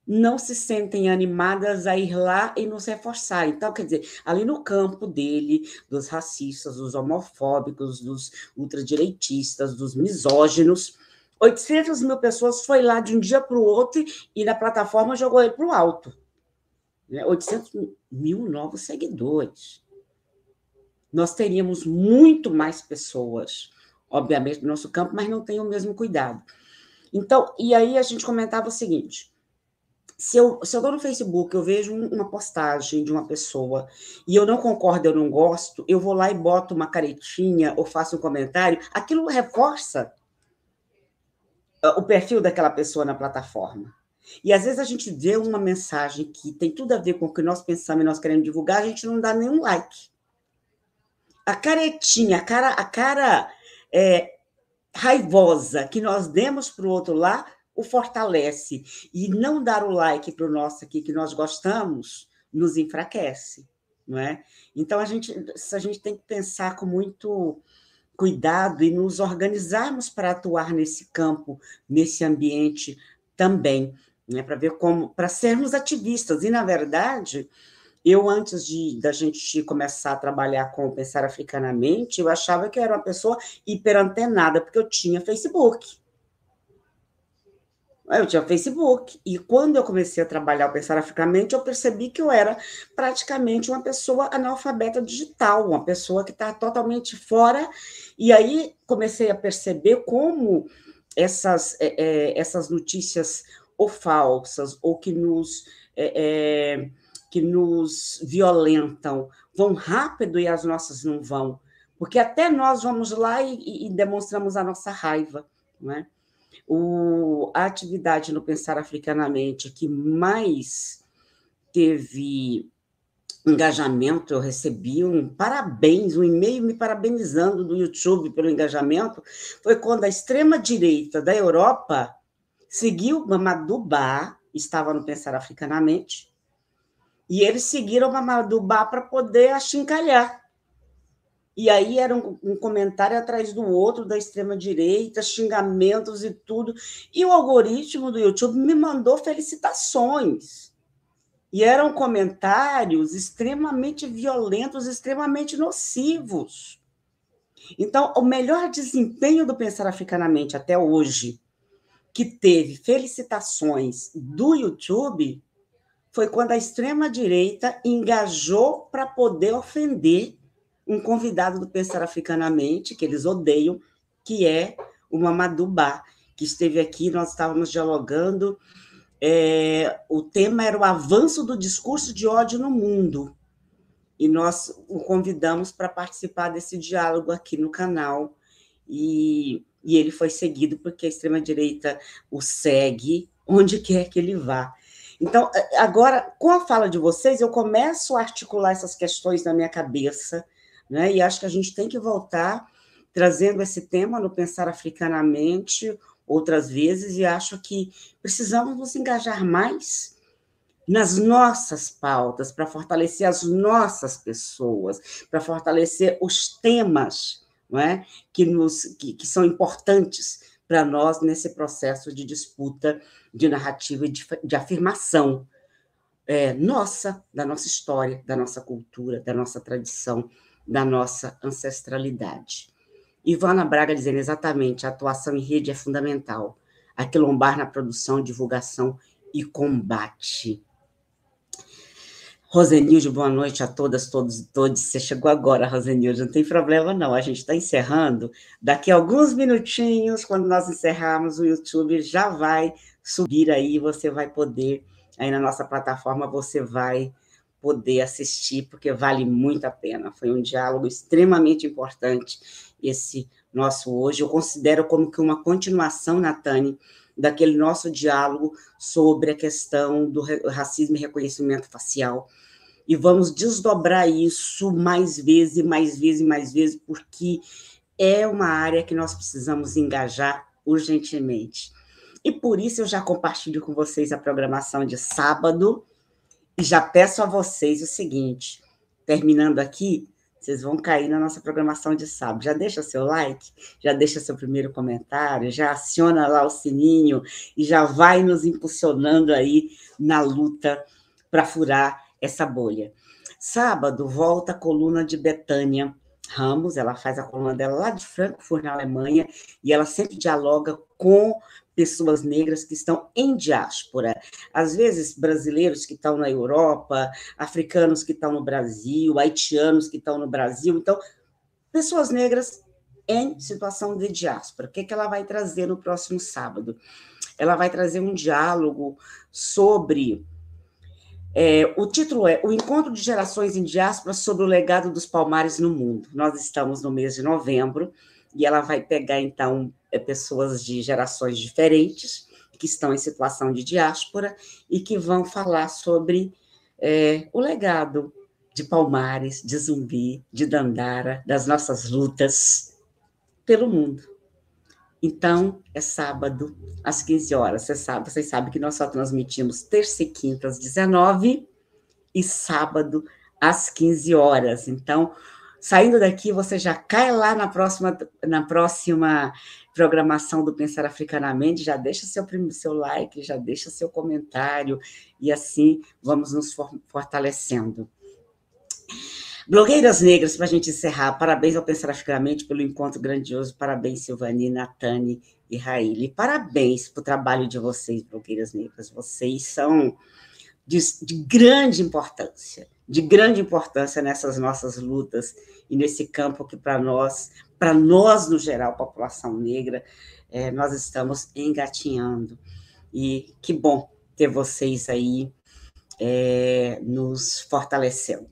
não se sentem animadas a ir lá e nos reforçar. Então, quer dizer, ali no campo dele, dos racistas, dos homofóbicos, dos ultradireitistas, dos misóginos, 800 mil pessoas foi lá de um dia para o outro e na plataforma jogou ele para o alto. 800 mil novos seguidores. Nós teríamos muito mais pessoas, obviamente, no nosso campo, mas não tem o mesmo cuidado. Então, e aí a gente comentava o seguinte: se eu estou no Facebook, eu vejo uma postagem de uma pessoa e eu não concordo, eu não gosto, eu vou lá e boto uma caretinha ou faço um comentário, aquilo reforça o perfil daquela pessoa na plataforma. E às vezes a gente vê uma mensagem que tem tudo a ver com o que nós pensamos e nós queremos divulgar, a gente não dá nenhum like. A caretinha, a cara raivosa que nós demos para o outro lá, o fortalece. E não dar o like para o nosso aqui, que nós gostamos, nos enfraquece. Não é? Então, a gente tem que pensar com muito cuidado e nos organizarmos para atuar nesse campo, nesse ambiente também, né? Para sermos ativistas. E, na verdade, eu, antes da gente começar a trabalhar com o Pensar Africanamente, eu achava que eu era uma pessoa hiperantenada, porque eu tinha Facebook. Eu tinha Facebook, e quando eu comecei a trabalhar o Pensar Africanamente, eu percebi que eu era praticamente uma pessoa analfabeta digital, uma pessoa que está totalmente fora, e aí comecei a perceber como essas notícias ou falsas, ou que nos violentam, vão rápido e as nossas não vão, porque até nós vamos lá e demonstramos a nossa raiva, não é? A atividade no Pensar Africanamente que mais teve engajamento, eu recebi um e-mail me parabenizando do YouTube pelo engajamento, foi quando a extrema-direita da Europa seguiu Mamadou Ba, estava no Pensar Africanamente, e eles seguiram Mamadou Ba para poder achincalhar. E aí era um comentário atrás do outro, da extrema-direita, xingamentos e tudo. E o algoritmo do YouTube me mandou felicitações. E eram comentários extremamente violentos, extremamente nocivos. Então, o melhor desempenho do Pensar Africanamente até hoje, que teve felicitações do YouTube, foi quando a extrema-direita engajou para poder ofender um convidado do Pensar Africanamente, que eles odeiam, que é o Mamadou Ba, que esteve aqui, nós estávamos dialogando, o tema era o avanço do discurso de ódio no mundo, e nós o convidamos para participar desse diálogo aqui no canal, e ele foi seguido porque a extrema-direita o segue onde quer que ele vá. Então, agora, com a fala de vocês, eu começo a articular essas questões na minha cabeça, né? E acho que a gente tem que voltar trazendo esse tema no Pensar Africanamente outras vezes, e acho que precisamos nos engajar mais nas nossas pautas, para fortalecer as nossas pessoas, para fortalecer os temas, não é? que são importantes para nós nesse processo de disputa, de narrativa e de afirmação nossa, da nossa história, da nossa cultura, da nossa tradição, da nossa ancestralidade. Ivana Braga dizendo exatamente, a atuação em rede é fundamental, aquilombar na produção, divulgação e combate. Rosenilde, boa noite a todas, todos e todos. Você chegou agora, Rosenilde, não tem problema não, a gente está encerrando. Daqui a alguns minutinhos, quando nós encerrarmos, o YouTube já vai subir aí, você vai poder, aí na nossa plataforma, você vai poder assistir, porque vale muito a pena. Foi um diálogo extremamente importante, esse nosso hoje. Eu considero como que uma continuação, Natane, daquele nosso diálogo sobre a questão do racismo e reconhecimento facial. E vamos desdobrar isso mais vezes, mais vezes, mais vezes, porque é uma área que nós precisamos engajar urgentemente. E por isso eu já compartilho com vocês a programação de sábado, e já peço a vocês o seguinte, terminando aqui, vocês vão cair na nossa programação de sábado. Já deixa seu like, já deixa seu primeiro comentário, já aciona lá o sininho e já vai nos impulsionando aí na luta para furar essa bolha. Sábado, volta a coluna de Betânia Ramos, ela faz a coluna dela lá de Frankfurt, na Alemanha, e ela sempre dialoga com pessoas negras que estão em diáspora, às vezes brasileiros que estão na Europa, africanos que estão no Brasil, haitianos que estão no Brasil, então, pessoas negras em situação de diáspora. O que ela vai trazer no próximo sábado? Ela vai trazer um diálogo sobre... o título é O Encontro de Gerações em Diáspora sobre o Legado dos Palmares no Mundo. Nós estamos no mês de novembro, e ela vai pegar, então, pessoas de gerações diferentes, que estão em situação de diáspora, e que vão falar sobre o legado de Palmares, de Zumbi, de Dandara, das nossas lutas pelo mundo. Então, é sábado, às 15 horas. Vocês sabem que nós só transmitimos terça e quinta, às 19, e sábado, às 15 horas. Então, saindo daqui, você já cai lá na próxima programação do Pensar Africanamente, já deixa seu like, já deixa seu comentário, e assim vamos nos fortalecendo. Blogueiras negras, para a gente encerrar, parabéns ao Pensar Africanamente pelo encontro grandioso, parabéns Silvani, Natane e Raíla, parabéns pelo trabalho de vocês, blogueiras negras, vocês são de grande importância nessas nossas lutas e nesse campo que para nós no geral, população negra, nós estamos engatinhando. E que bom ter vocês aí nos fortalecendo.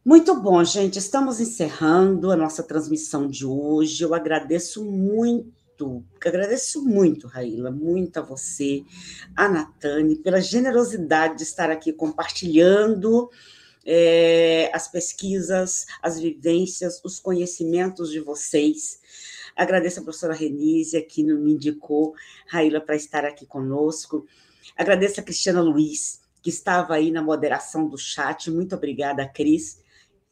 Muito bom, gente, estamos encerrando a nossa transmissão de hoje. Eu agradeço muito, Raíla, muito a você, a Natane, pela generosidade de estar aqui compartilhando as pesquisas, as vivências, os conhecimentos de vocês. Agradeço a professora Renísia, que me indicou, Raíla, para estar aqui conosco. Agradeço a Cristiana Luiz, que estava aí na moderação do chat. Muito obrigada, Cris.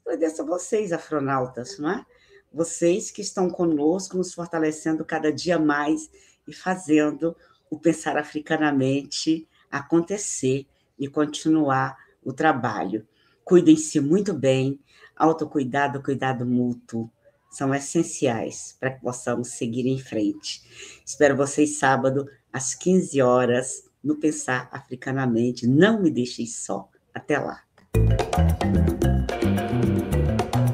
Agradeço a vocês, afronautas, não é? Vocês que estão conosco, nos fortalecendo cada dia mais e fazendo o Pensar Africanamente acontecer e continuar o trabalho. Cuidem-se muito bem, autocuidado, cuidado mútuo, são essenciais para que possamos seguir em frente. Espero vocês sábado, às 15 horas, no Pensar Africanamente. Não me deixem só. Até lá.